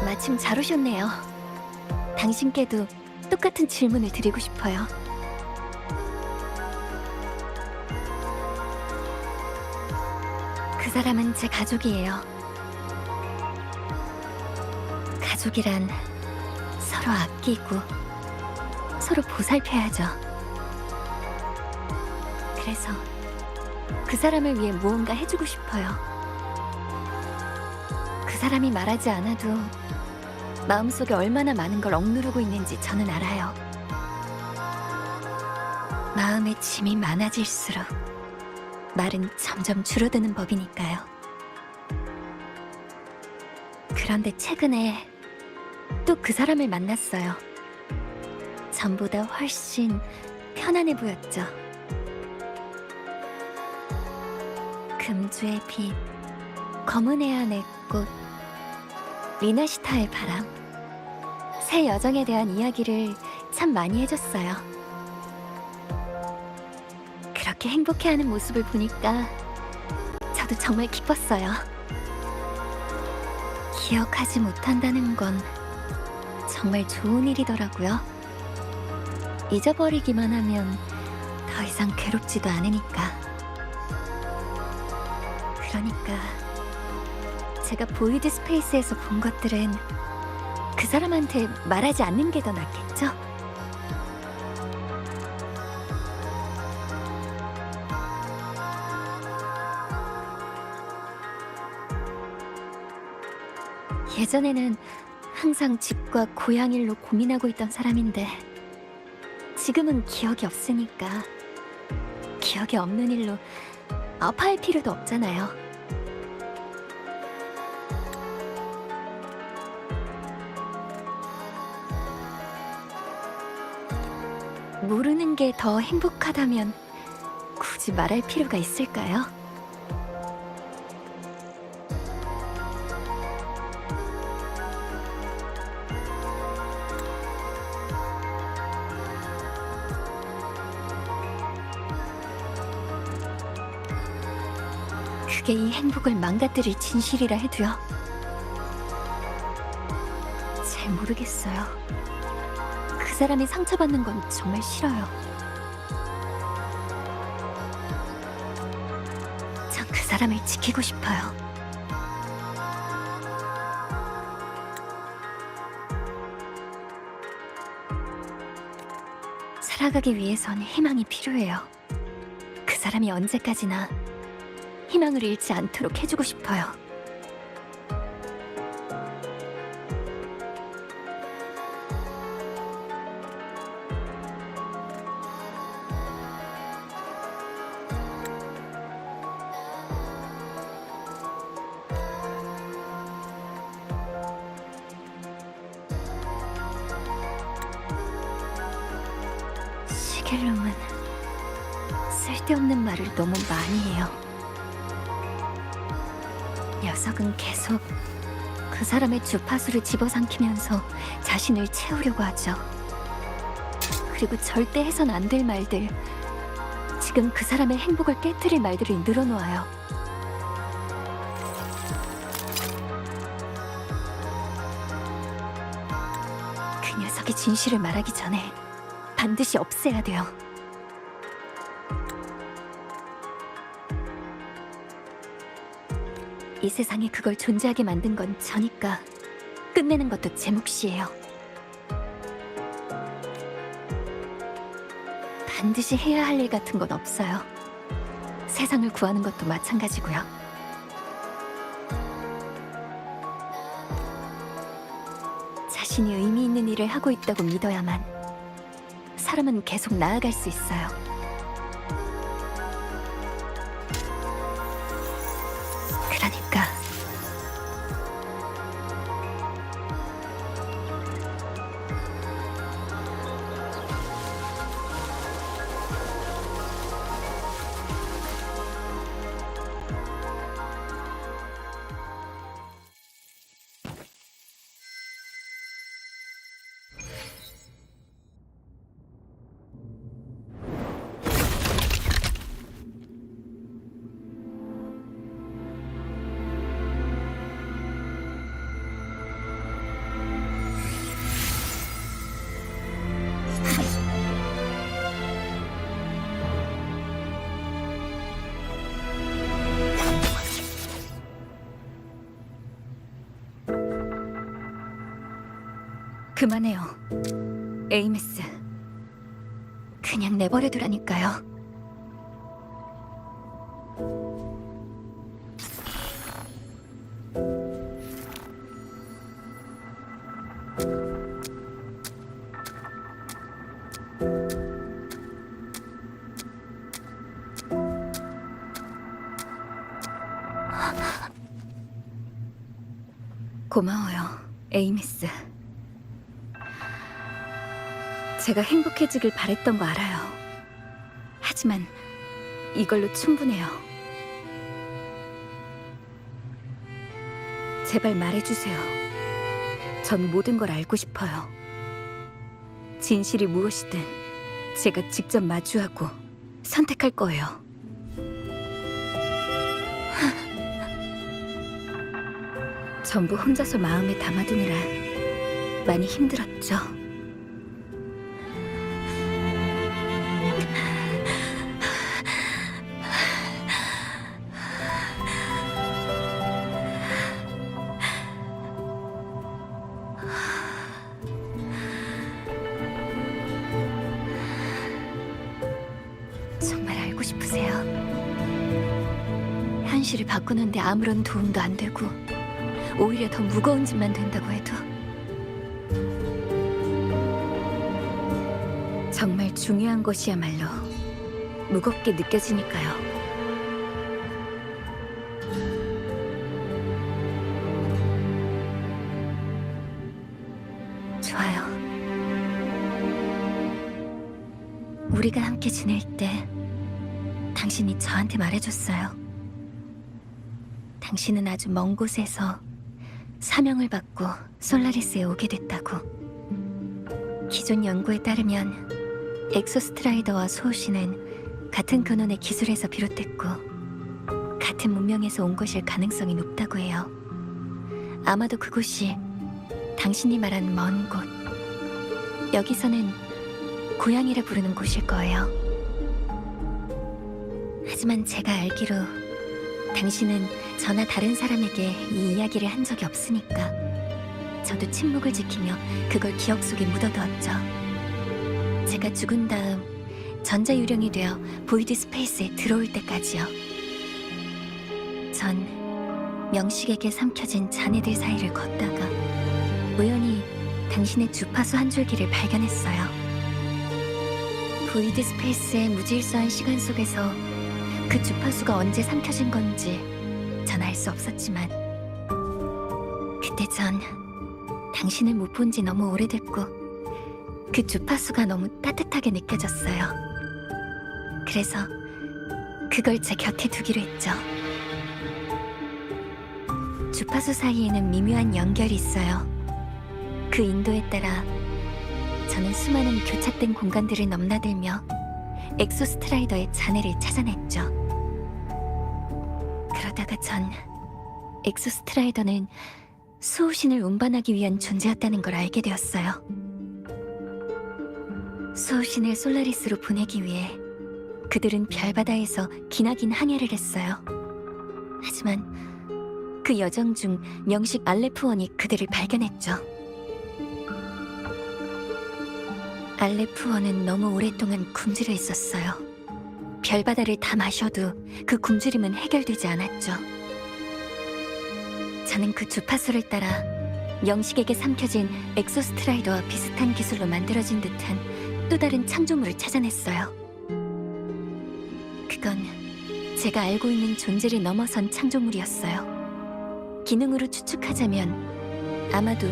마침 잘 오셨네요. 당신께도 똑같은 질문을 드리고 싶어요. 그 사람은 제 가족이에요. 가족이란 서로 아끼고 서로 보살펴야죠. 그래서 그 사람을 위해 무언가 해주고 싶어요. 그 사람이 말하지 않아도 마음속에 얼마나 많은 걸 억누르고 있는지 저는 알아요. 마음의 짐이 많아질수록 말은 점점 줄어드는 법이니까요. 그런데 최근에 또 그 사람을 만났어요. 전보다 훨씬 편안해 보였죠. 금주의 빛, 검은 해안의 꽃, 리나시타의 바람. 새 여정에 대한 이야기를 참 많이 해줬어요. 그렇게 행복해하는 모습을 보니까 저도 정말 기뻤어요. 기억하지 못한다는 건 정말 좋은 일이더라고요. 잊어버리기만 하면 더 이상 괴롭지도 않으니까. 그러니까 제가 보이드 스페이스에서 본 것들은 그 사람한테 말하지 않는 게 더 낫겠죠? 예전에는 항상 집과 고향 일로 고민하고 있던 사람인데 지금은 기억이 없으니까 기억이 없는 일로 아파할 필요도 없잖아요. 모르는 게 더 행복하다면 굳이 말할 필요가 있을까요? 그게 이 행복을 망가뜨릴 진실이라 해도요. 잘 모르겠어요. 그 사람이 상처받는 건 정말 싫어요. 전 그 사람을 지키고 싶어요. 살아가기 위해선 희망이 필요해요. 그 사람이 언제까지나 희망을 잃지 않도록 해주고 싶어요. 시겔룸은 쓸데없는 말을 너무 많이 해요. 녀석은 계속 그 사람의 주파수를 집어삼키면서 자신을 채우려고 하죠. 그리고 절대 해선 안 될 말들, 지금 그 사람의 행복을 깨뜨릴 말들을 늘어놓아요. 그 녀석이 진실을 말하기 전에 반드시 없애야 돼요. 이 세상에 그걸 존재하게 만든 건 저니까 끝내는 것도 제 몫이에요. 반드시 해야 할 일 같은 건 없어요. 세상을 구하는 것도 마찬가지고요. 자신이 의미 있는 일을 하고 있다고 믿어야만 사람은 계속 나아갈 수 있어요. 그러니까 그만해요. 에이메스. 그냥 내버려두라니까요. 고마워요, 에이메스. 제가 행복해지길 바랬던 거 알아요. 하지만 이걸로 충분해요. 제발 말해주세요. 전 모든 걸 알고 싶어요. 진실이 무엇이든 제가 직접 마주하고 선택할 거예요. 전부 혼자서 마음에 담아두느라 많이 힘들었죠. 정말 알고 싶으세요? 현실을 바꾸는데 아무런 도움도 안 되고 오히려 더 무거운 짓만 된다고 해도 정말 중요한 것이야말로 무겁게 느껴지니까요. 좋아요. 우리가 함께 지낼 때 당신이 저한테 말해줬어요. 당신은 아주 먼 곳에서 사명을 받고 솔라리스에 오게 됐다고. 기존 연구에 따르면 엑소스트라이더와 소호시는 같은 근원의 기술에서 비롯됐고 같은 문명에서 온 것일 가능성이 높다고 해요. 아마도 그곳이 당신이 말한 먼 곳, 여기서는 고향이라 부르는 곳일 거예요. 하지만 제가 알기로 당신은 저나 다른 사람에게 이 이야기를 한 적이 없으니까 저도 침묵을 지키며 그걸 기억 속에 묻어두었죠. 제가 죽은 다음 전자유령이 되어 보이드 스페이스에 들어올 때까지요. 전 명식에게 삼켜진 자네들 사이를 걷다가 우연히 당신의 주파수 한 줄기를 발견했어요. 보이드 스페이스의 무질서한 시간 속에서 그 주파수가 언제 삼켜진 건지 전 알 수 없었지만 그때 전 당신을 못 본 지 너무 오래됐고 그 주파수가 너무 따뜻하게 느껴졌어요. 그래서 그걸 제 곁에 두기로 했죠. 주파수 사이에는 미묘한 연결이 있어요. 그 인도에 따라 저는 수많은 교착된 공간들을 넘나들며 엑소스트라이더의 자네를 찾아냈죠. 그러다가 전 엑소스트라이더는 수호신을 운반하기 위한 존재였다는 걸 알게 되었어요. 수호신을 솔라리스로 보내기 위해 그들은 별바다에서 기나긴 항해를 했어요. 하지만 그 여정 중 명식 알레프원이 그들을 발견했죠. 알레프원은 너무 오랫동안 굶주려 있었어요. 별바다를 다 마셔도 그 굶주림은 해결되지 않았죠. 저는 그 주파수를 따라 명식에게 삼켜진 엑소스트라이더와 비슷한 기술로 만들어진 듯한 또 다른 창조물을 찾아냈어요. 그건 제가 알고 있는 존재를 넘어선 창조물이었어요. 기능으로 추측하자면 아마도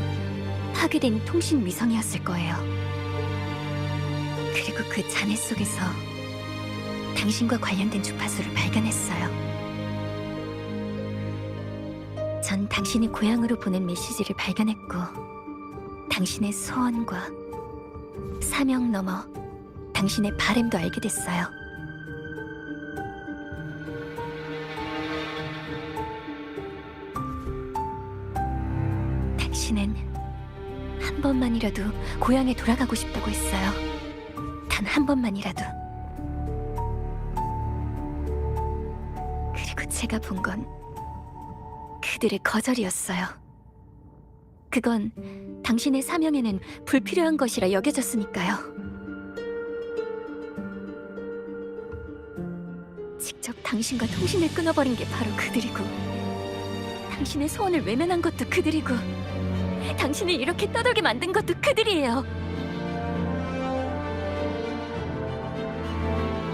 파괴된 통신 위성이었을 거예요. 그리고 그 잔해 속에서 당신과 관련된 주파수를 발견했어요. 전 당신이 고향으로 보낸 메시지를 발견했고 당신의 소원과 사명 넘어 당신의 바램도 알게 됐어요. 당신은 한 번만이라도 고향에 돌아가고 싶다고 했어요. 단 한 번만이라도. 그리고 제가 본 건 그들의 거절이었어요. 그건 당신의 사명에는 불필요한 것이라 여겨졌으니까요. 직접 당신과 통신을 끊어버린 게 바로 그들이고, 당신의 소원을 외면한 것도 그들이고, 당신을 이렇게 떠돌게 만든 것도 그들이에요.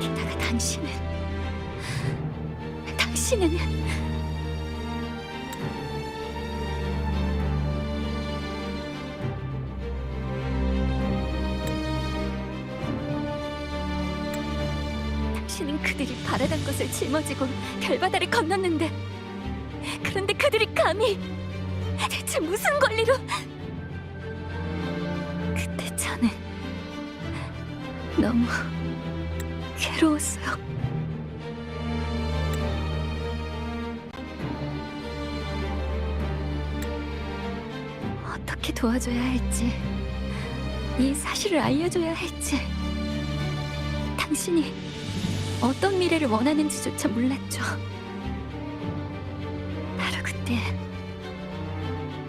게다가 당신은 당신은 그들이 바라던 것을 짊어지고 별바다를 건넜는데, 그런데 그들이 감히 대체 무슨 권리로? 그때 저는 너무 괴로웠어요. 어떻게 도와줘야 할지, 이 사실을 알려줘야 할지, 당신이 어떤 미래를 원하는지조차 몰랐죠. 바로 그때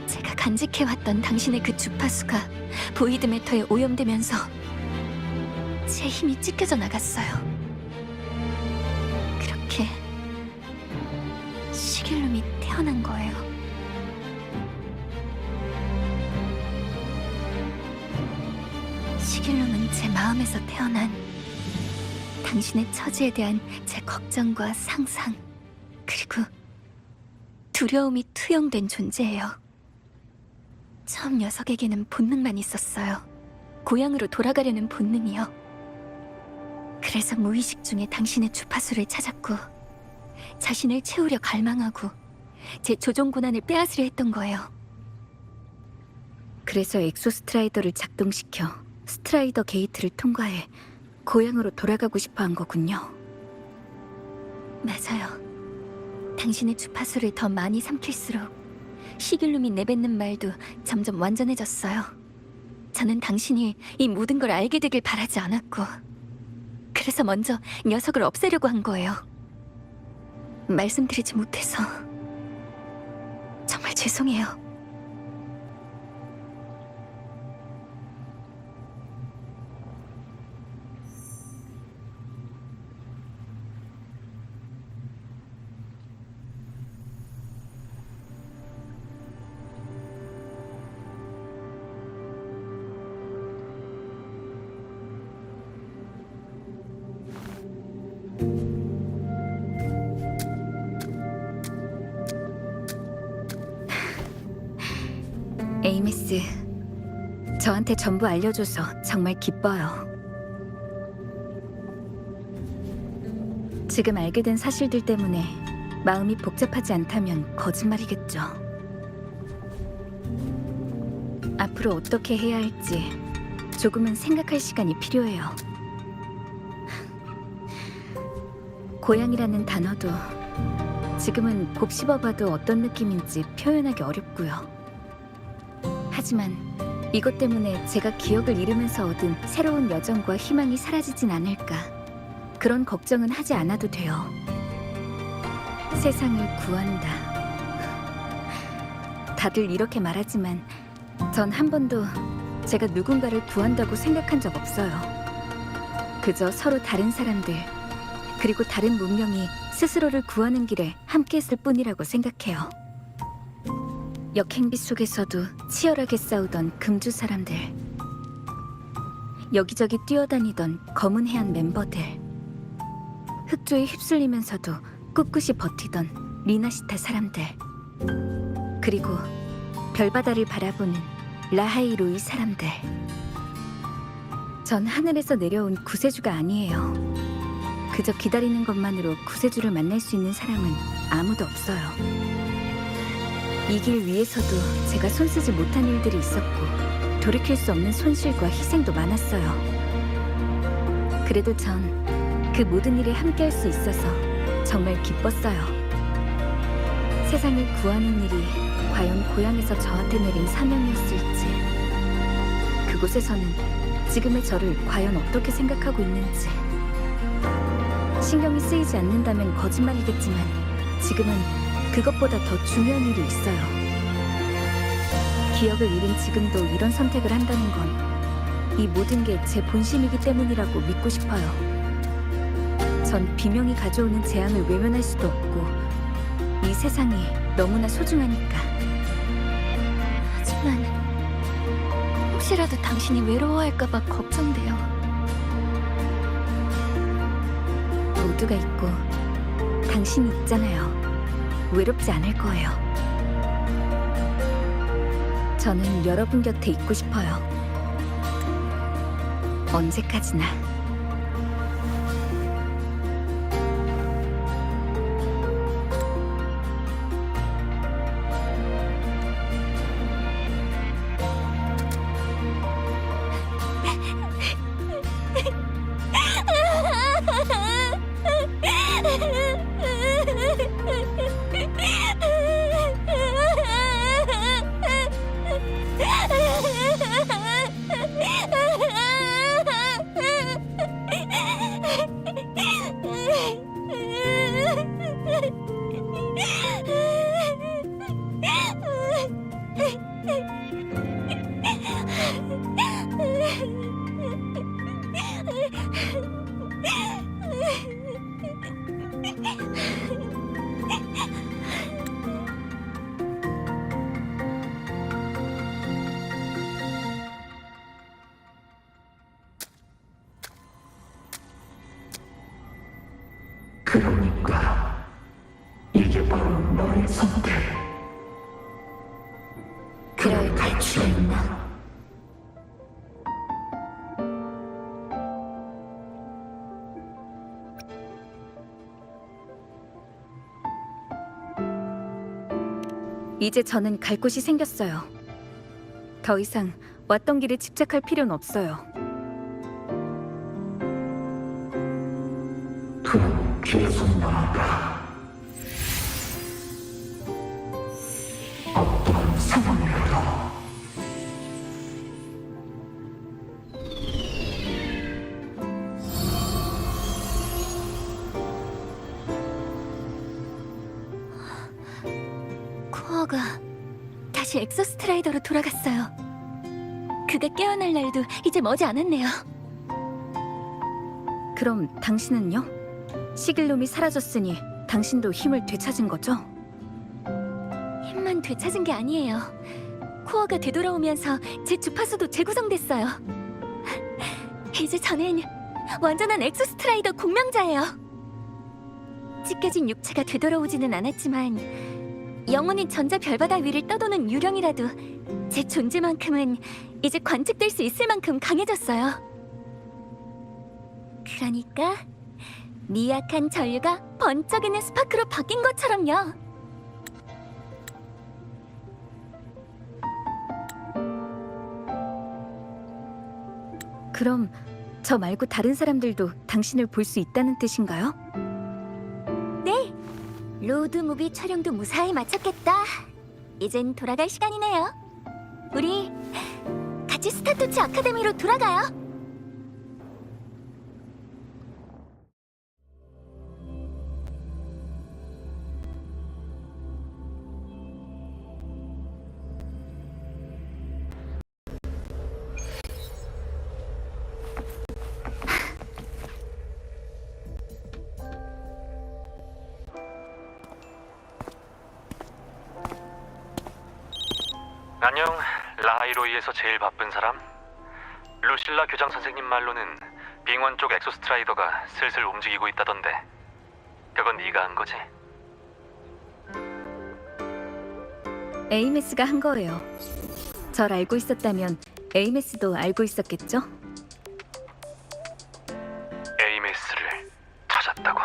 제가 간직해왔던 당신의 그 주파수가 보이드 매터에 오염되면서 제 힘이 찢겨져 나갔어요. 그렇게 시길룸이 태어난 거예요. 시길룸은 제 마음에서 태어난 당신의 처지에 대한 제 걱정과 상상, 그리고 두려움이 투영된 존재예요. 처음 녀석에게는 본능만 있었어요. 고향으로 돌아가려는 본능이요. 그래서 무의식 중에 당신의 주파수를 찾았고, 자신을 채우려 갈망하고 제 조종 권한을 빼앗으려 했던 거예요. 그래서 엑소스트라이더를 작동시켜 스트라이더 게이트를 통과해 고향으로 돌아가고 싶어 한 거군요. 맞아요. 당신의 주파수를 더 많이 삼킬수록 시길룸이 내뱉는 말도 점점 완전해졌어요. 저는 당신이 이 모든 걸 알게 되길 바라지 않았고, 그래서 먼저 녀석을 없애려고 한 거예요. 말씀드리지 못해서 정말 죄송해요. 에이미스, 저한테 전부 알려줘서 정말 기뻐요. 지금 알게 된 사실들 때문에 마음이 복잡하지 않다면 거짓말이겠죠. 앞으로 어떻게 해야 할지 조금은 생각할 시간이 필요해요. 고향이라는 단어도 지금은 곱씹어봐도 어떤 느낌인지 표현하기 어렵고요. 하지만 이것 때문에 제가 기억을 잃으면서 얻은 새로운 여정과 희망이 사라지진 않을까, 그런 걱정은 하지 않아도 돼요. 세상을 구한다. 다들 이렇게 말하지만 전 한 번도 제가 누군가를 구한다고 생각한 적 없어요. 그저 서로 다른 사람들, 그리고 다른 문명이 스스로를 구하는 길에 함께했을 뿐이라고 생각해요. 역행비 속에서도 치열하게 싸우던 금주 사람들, 여기저기 뛰어다니던 검은 해안 멤버들, 흑조에 휩쓸리면서도 꿋꿋이 버티던 리나시타 사람들, 그리고 별바다를 바라보는 라하이로이 사람들. 전 하늘에서 내려온 구세주가 아니에요. 그저 기다리는 것만으로 구세주를 만날 수 있는 사람은 아무도 없어요. 이 길 위에서도 제가 손쓰지 못한 일들이 있었고, 돌이킬 수 없는 손실과 희생도 많았어요. 그래도 전 그 모든 일에 함께할 수 있어서 정말 기뻤어요. 세상을 구하는 일이 과연 고향에서 저한테 내린 사명이었을지, 그곳에서는 지금의 저를 과연 어떻게 생각하고 있는지. 신경이 쓰이지 않는다면 거짓말이겠지만 지금은 그것보다 더 중요한 일이 있어요. 기억을 잃은 지금도 이런 선택을 한다는 건 이 모든 게 제 본심이기 때문이라고 믿고 싶어요. 전 비명이 가져오는 재앙을 외면할 수도 없고 이 세상이 너무나 소중하니까. 하지만 혹시라도 당신이 외로워할까봐 걱정돼요. 모두가 있고 당신이 있잖아요. 외롭지 않을 거예요. 저는 여러분 곁에 있고 싶어요. 언제까지나. 그러니까 이게 바로 너의 선택. 그럴 가치가 있나? 이제 저는 갈 곳이 생겼어요. 더 이상 왔던 길에 집착할 필요는 없어요. 그럼 계속 나아가. 어떠한 상황이라도 코어가 다시 엑소스트라이더로 돌아갔어요. 그가 깨어날 날도 이제 머지 않았네요. 그럼 당신은요? 시길놈이 사라졌으니 당신도 힘을 되찾은 거죠? 힘만 되찾은 게 아니에요. 코어가 되돌아오면서 제 주파수도 재구성됐어요. 이제 저는 완전한 엑소스트라이더 공명자예요. 찢겨진 육체가 되돌아오지는 않았지만 영원히 전자 별바다 위를 떠도는 유령이라도 제 존재만큼은 이제 관측될 수 있을 만큼 강해졌어요. 그러니까 미약한 전류가 번쩍이는 스파크로 바뀐 것처럼요. 그럼 저 말고 다른 사람들도 당신을 볼 수 있다는 뜻인가요? 네, 로드무비 촬영도 무사히 마쳤겠다. 이젠 돌아갈 시간이네요. 우리 같이 스타토치 아카데미로 돌아가요. 안녕, 라하이로이에서 제일 바쁜 사람? 루실라 교장 선생님 말로는 빙원 쪽 엑소스트라이더가 슬슬 움직이고 있다던데 그건 네가 한 거지? 에이메스가 한 거예요. 절 알고 있었다면 에이메스도 알고 있었겠죠? 에이메스를 찾았다고?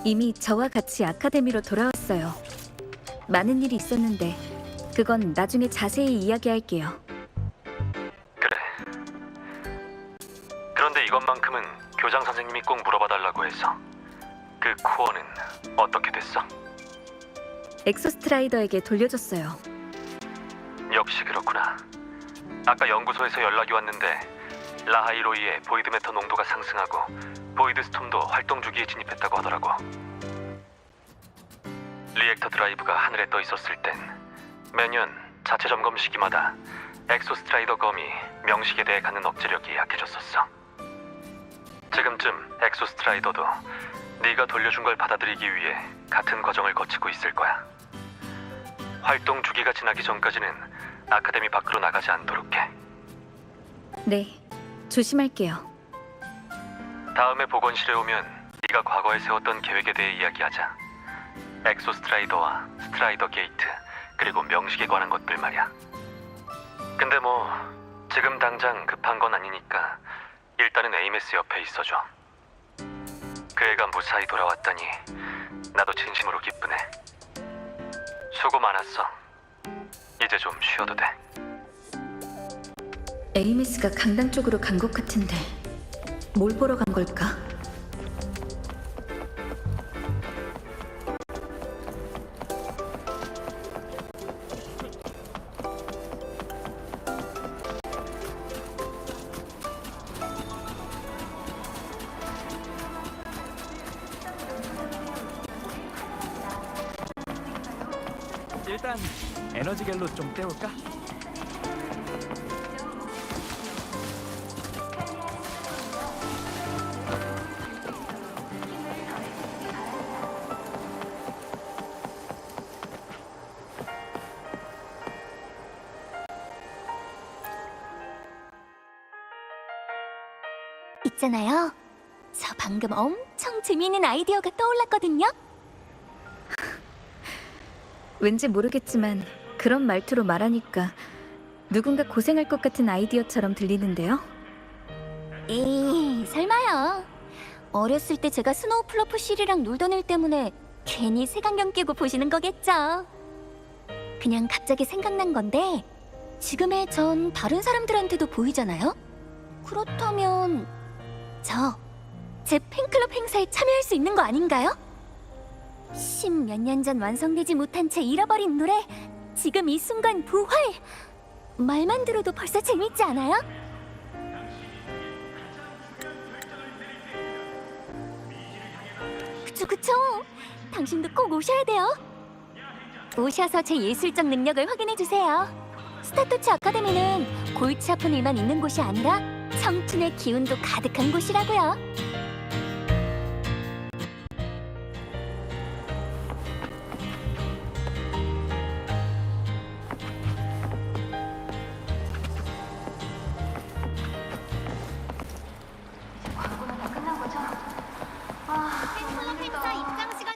이미 저와 같이 아카데미로 돌아왔어요. 많은 일이 있었는데 그건 나중에 자세히 이야기할게요. 그래. 그런데 이것만큼은 교장 선생님이 꼭 물어봐달라고 해서 그 코어는 어떻게 됐어? 엑소스트라이더에게 돌려줬어요. 역시 그렇구나. 아까 연구소에서 연락이 왔는데 라하이로이의 보이드 매터 농도가 상승하고 보이드 스톰도 활동 주기에 진입했다고 하더라고. 리액터 드라이브가 하늘에 떠 있었을 땐 매년 자체 점검 시기마다 엑소스트라이더 검이 명식에 대해 갖는 억제력이 약해졌었어. 지금쯤 엑소스트라이더도 네가 돌려준 걸 받아들이기 위해 같은 과정을 거치고 있을 거야. 활동 주기가 지나기 전까지는 아카데미 밖으로 나가지 않도록 해. 네, 조심할게요. 다음에 복원실에 오면 네가 과거에 세웠던 계획에 대해 이야기하자. 엑소스트라이더와 스트라이더 게이트, 그리고 명식에 관한 것들 말이야. 근데 뭐 지금 당장 급한 건 아니니까 일단은 에이메스 옆에 있어줘. 그 애가 무사히 돌아왔다니 나도 진심으로 기쁘네. 수고 많았어. 이제 좀 쉬어도 돼. 에이미스가 강당 쪽으로 간 것 같은데 뭘 보러 간 걸까? 일단 에너지 겔로 좀 때울까? 있잖아요. 저 방금 엄청 재미있는 아이디어가 떠올랐거든요. 왠지 모르겠지만 그런 말투로 말하니까 누군가 고생할 것 같은 아이디어처럼 들리는데요. 에이, 설마요. 어렸을 때 제가 스노우 플러프실이랑 놀던 일 때문에 괜히 색안경 끼고 보시는 거겠죠. 그냥 갑자기 생각난 건데 지금의 전 다른 사람들한테도 보이잖아요? 그렇다면 제 팬클럽 행사에 참여할 수 있는 거 아닌가요? 십몇 년 전 완성되지 못한 채 잃어버린 노래, 지금 이 순간 부활! 말만 들어도 벌써 재밌지 않아요? 그쵸. 당신도 꼭 오셔야 돼요. 오셔서 제 예술적 능력을 확인해주세요. 스타터치 아카데미는 골치 아픈 일만 있는 곳이 아니라 청춘의 기운도 가득한 곳이라고요. 팬클럽 행사 입장 시간.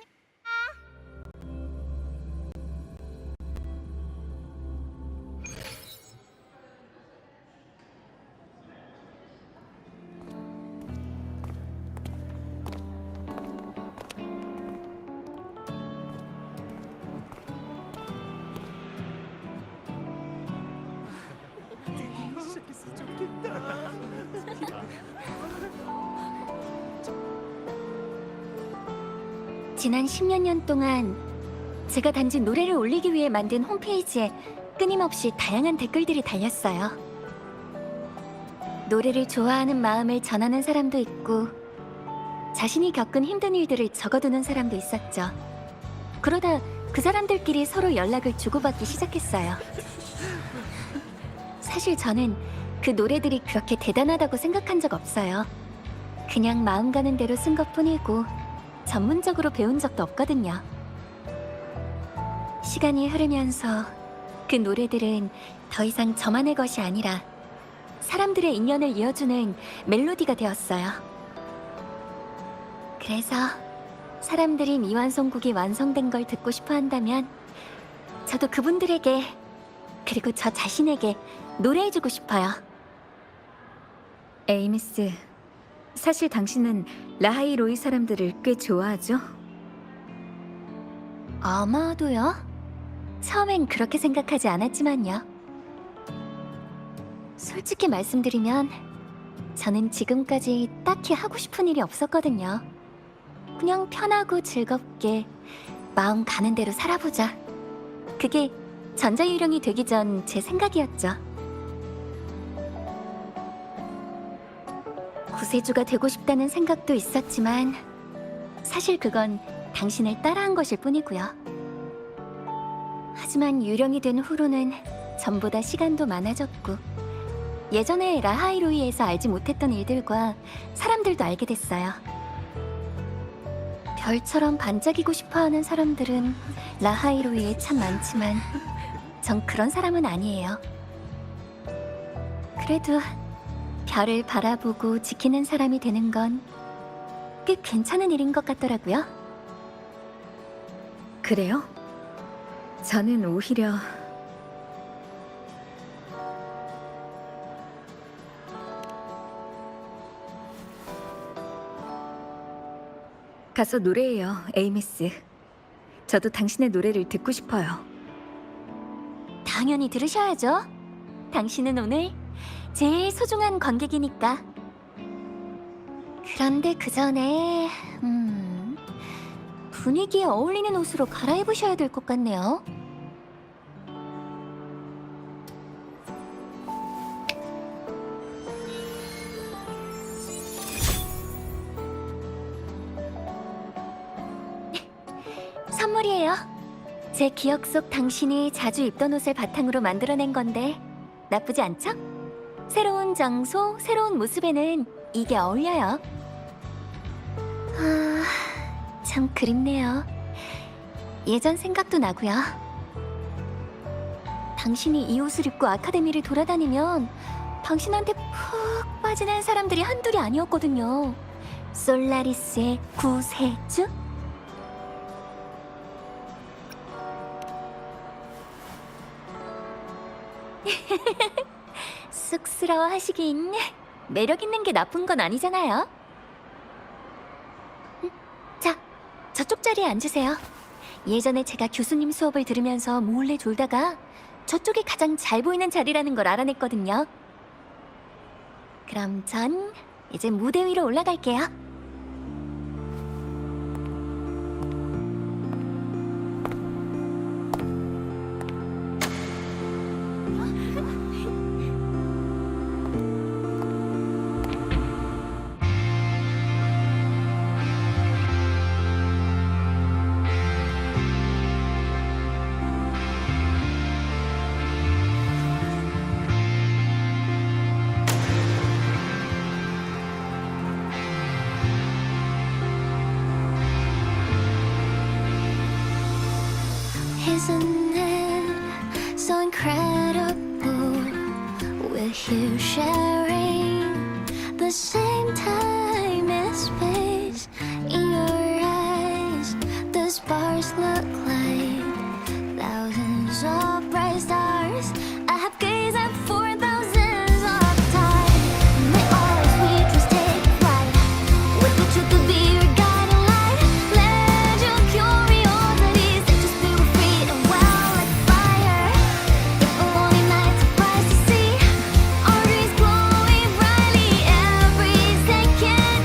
지난 10여 년 동안 제가 단지 노래를 올리기 위해 만든 홈페이지에 끊임없이 다양한 댓글들이 달렸어요. 노래를 좋아하는 마음을 전하는 사람도 있고 자신이 겪은 힘든 일들을 적어두는 사람도 있었죠. 그러다 그 사람들끼리 서로 연락을 주고받기 시작했어요. 사실 저는 그 노래들이 그렇게 대단하다고 생각한 적 없어요. 그냥 마음 가는 대로 쓴 것뿐이고 전문적으로 배운 적도 없거든요. 시간이 흐르면서 그 노래들은 더 이상 저만의 것이 아니라 사람들의 인연을 이어주는 멜로디가 되었어요. 그래서 사람들이 미완성곡이 완성된 걸 듣고 싶어 한다면 저도 그분들에게, 그리고 저 자신에게 노래해주고 싶어요. 에이미스, 사실 당신은 라하이 로이 사람들을 꽤 좋아하죠? 아마도요? 처음엔 그렇게 생각하지 않았지만요. 솔직히 말씀드리면 저는 지금까지 딱히 하고 싶은 일이 없었거든요. 그냥 편하고 즐겁게 마음 가는 대로 살아보자. 그게 전자유령이 되기 전 제 생각이었죠. 구세주가 되고 싶다는 생각도 있었지만 사실 그건 당신을 따라한 것일 뿐이고요. 하지만 유령이 된 후로는 전보다 시간도 많아졌고 예전에 라하이로이에서 알지 못했던 일들과 사람들도 알게 됐어요. 별처럼 반짝이고 싶어하는 사람들은 라하이로이에 참 많지만 전 그런 사람은 아니에요. 그래도 별을 바라보고 지키는 사람이 되는 건 꽤 괜찮은 일인 것 같더라고요. 그래요? 저는 오히려 가서 노래해요, 에이미스. 저도 당신의 노래를 듣고 싶어요. 당연히 들으셔야죠. 당신은 오늘 제일 소중한 관객이니까. 그런데 그 전에 분위기에 어울리는 옷으로 갈아입으셔야 될 것 같네요. 선물이에요. 제 기억 속 당신이 자주 입던 옷을 바탕으로 만들어낸 건데 나쁘지 않죠? 새로운 장소, 새로운 모습에는 이게 어울려요. 참 그립네요. 예전 생각도 나고요. 당신이 이 옷을 입고 아카데미를 돌아다니면 당신한테 푹 빠지는 사람들이 한둘이 아니었거든요. 솔라리스의 구세주? 쑥스러워 하시긴 매력 있는 게 나쁜 건 아니잖아요. 자, 저쪽 자리에 앉으세요. 예전에 제가 교수님 수업을 들으면서 몰래 졸다가 저쪽이 가장 잘 보이는 자리라는 걸 알아냈거든요. 그럼 전 이제 무대 위로 올라갈게요. Isn't it so incredible? We're here sharing the same time and space. In your eyes, the sparks look like thousands of bright stars. I have gazed at for thousands of times. May all our sweet dreams take flight. With the truth to be your guiding light. Let your curiosity set your spirit free and wild like fire. If a lonely night surprised to see our dreams glowing brightly, every second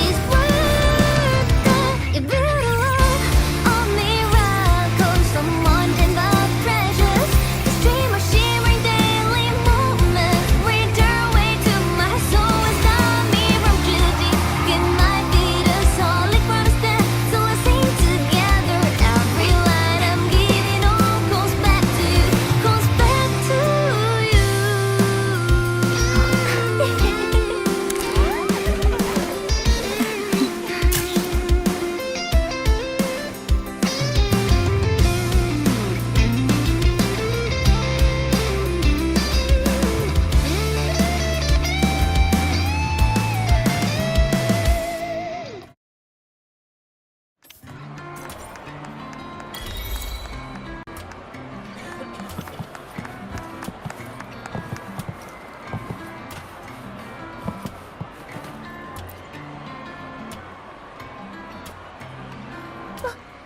is worth it. If you love all miracles, someone and the precious, the stream of shimmering daily moments read their way to my soul and stop me from choosing. It might be the solid constant, so let's sing together. Every line I'm giving all goes back to you, goes back to you.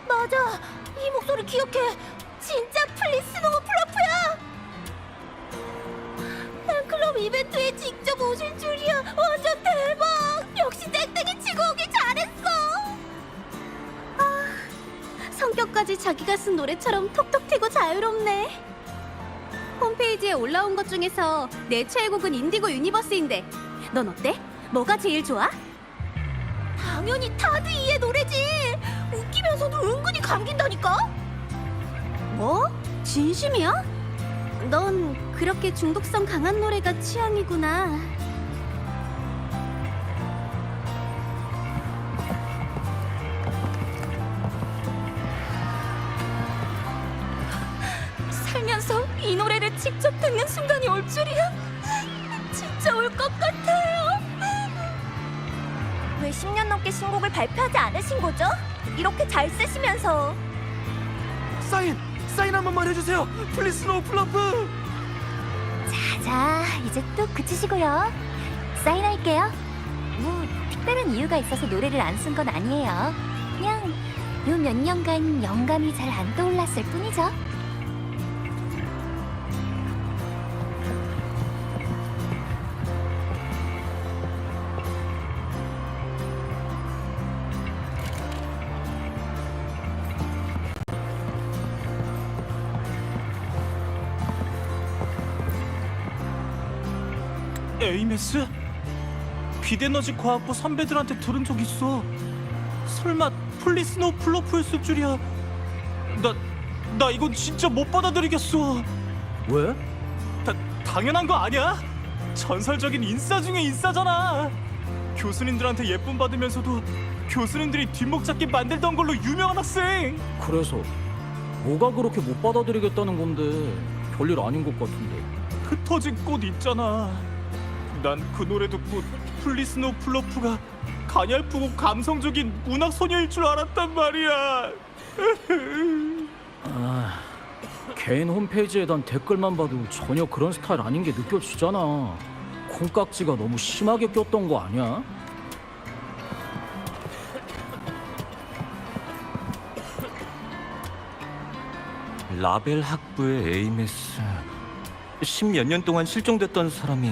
맞아, 이 목소리 기억해. 진짜 플리스 스노우 플러프야. 팬클럽 이벤트에 직접 오실 줄이야. 완전 대박. 역시 땡땡이 치고 오길 잘했어. 성격까지 자기가 쓴 노래처럼 톡톡 튀고 자유롭네. 홈페이지에 올라온 것 중에서 내 최애곡은 인디고 유니버스인데 넌 어때? 뭐가 제일 좋아? 당연히 타드이의 노래지. 웃기면서도 은근히 감긴다니까. 뭐? 진심이야? 넌 그렇게 중독성 강한 노래가 취향이구나. 살면서 이 노래를 직접 듣는 순간이 올 줄이야. 진짜 올 것 같아요. 왜 10년 넘게 신곡을 발표하지 않으신 거죠? 이렇게 잘 쓰시면서. 사인 한 번만 해주세요. 플리즈 스노우 플러프. 자, 이제 또 그치시고요. 사인할게요. 뭐 특별한 이유가 있어서 노래를 안 쓴 건 아니에요. 그냥 요 몇 년간 영감이 잘 안 떠올랐을 뿐이죠. 에이메스? 빛에너지 과학부 선배들한테 들은 적 있어. 설마 플리즈 스노우 플러프였을 줄이야. 나 이건 진짜 못 받아들이겠어. 왜? 당연한 거 아니야? 전설적인 인싸 중에 인싸잖아. 교수님들한테 예쁨 받으면서도 교수님들이 뒷목 잡기 만들던 걸로 유명한 학생. 그래서 뭐가 그렇게 못 받아들이겠다는 건데 별일 아닌 것 같은데. 흩어진 꽃 있잖아. 난 그 노래 듣고 플리즈 스노우 플러프가 가냘프고 감성적인 문학 소녀일 줄 알았단 말이야. 개인 홈페이지에 단 댓글만 봐도 전혀 그런 스타일 아닌 게 느껴지잖아. 콩깍지가 너무 심하게 꼈던 거 아니야? 라벨 학부의 에이메스. 10몇 년 동안 실종됐던 사람이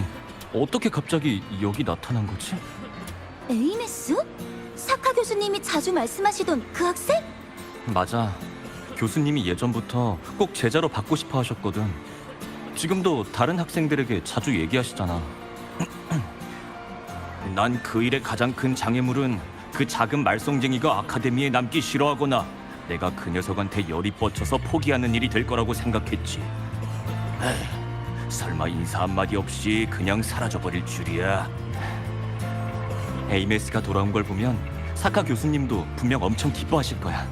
어떻게 갑자기 여기 나타난 거지? 에이메스? 사카 교수님이 자주 말씀하시던 그 학생? 맞아. 교수님이 예전부터 꼭 제자로 받고 싶어 하셨거든. 지금도 다른 학생들에게 자주 얘기하시잖아. 난 그 일의 가장 큰 장애물은 그 작은 말썽쟁이가 아카데미에 남기 싫어하거나 내가 그 녀석한테 열이 뻗쳐서 포기하는 일이 될 거라고 생각했지. 에이, 설마 인사 한마디 없이 그냥 사라져버릴 줄이야. 에이메스가 돌아온 걸 보면 사카 교수님도 분명 엄청 기뻐하실 거야.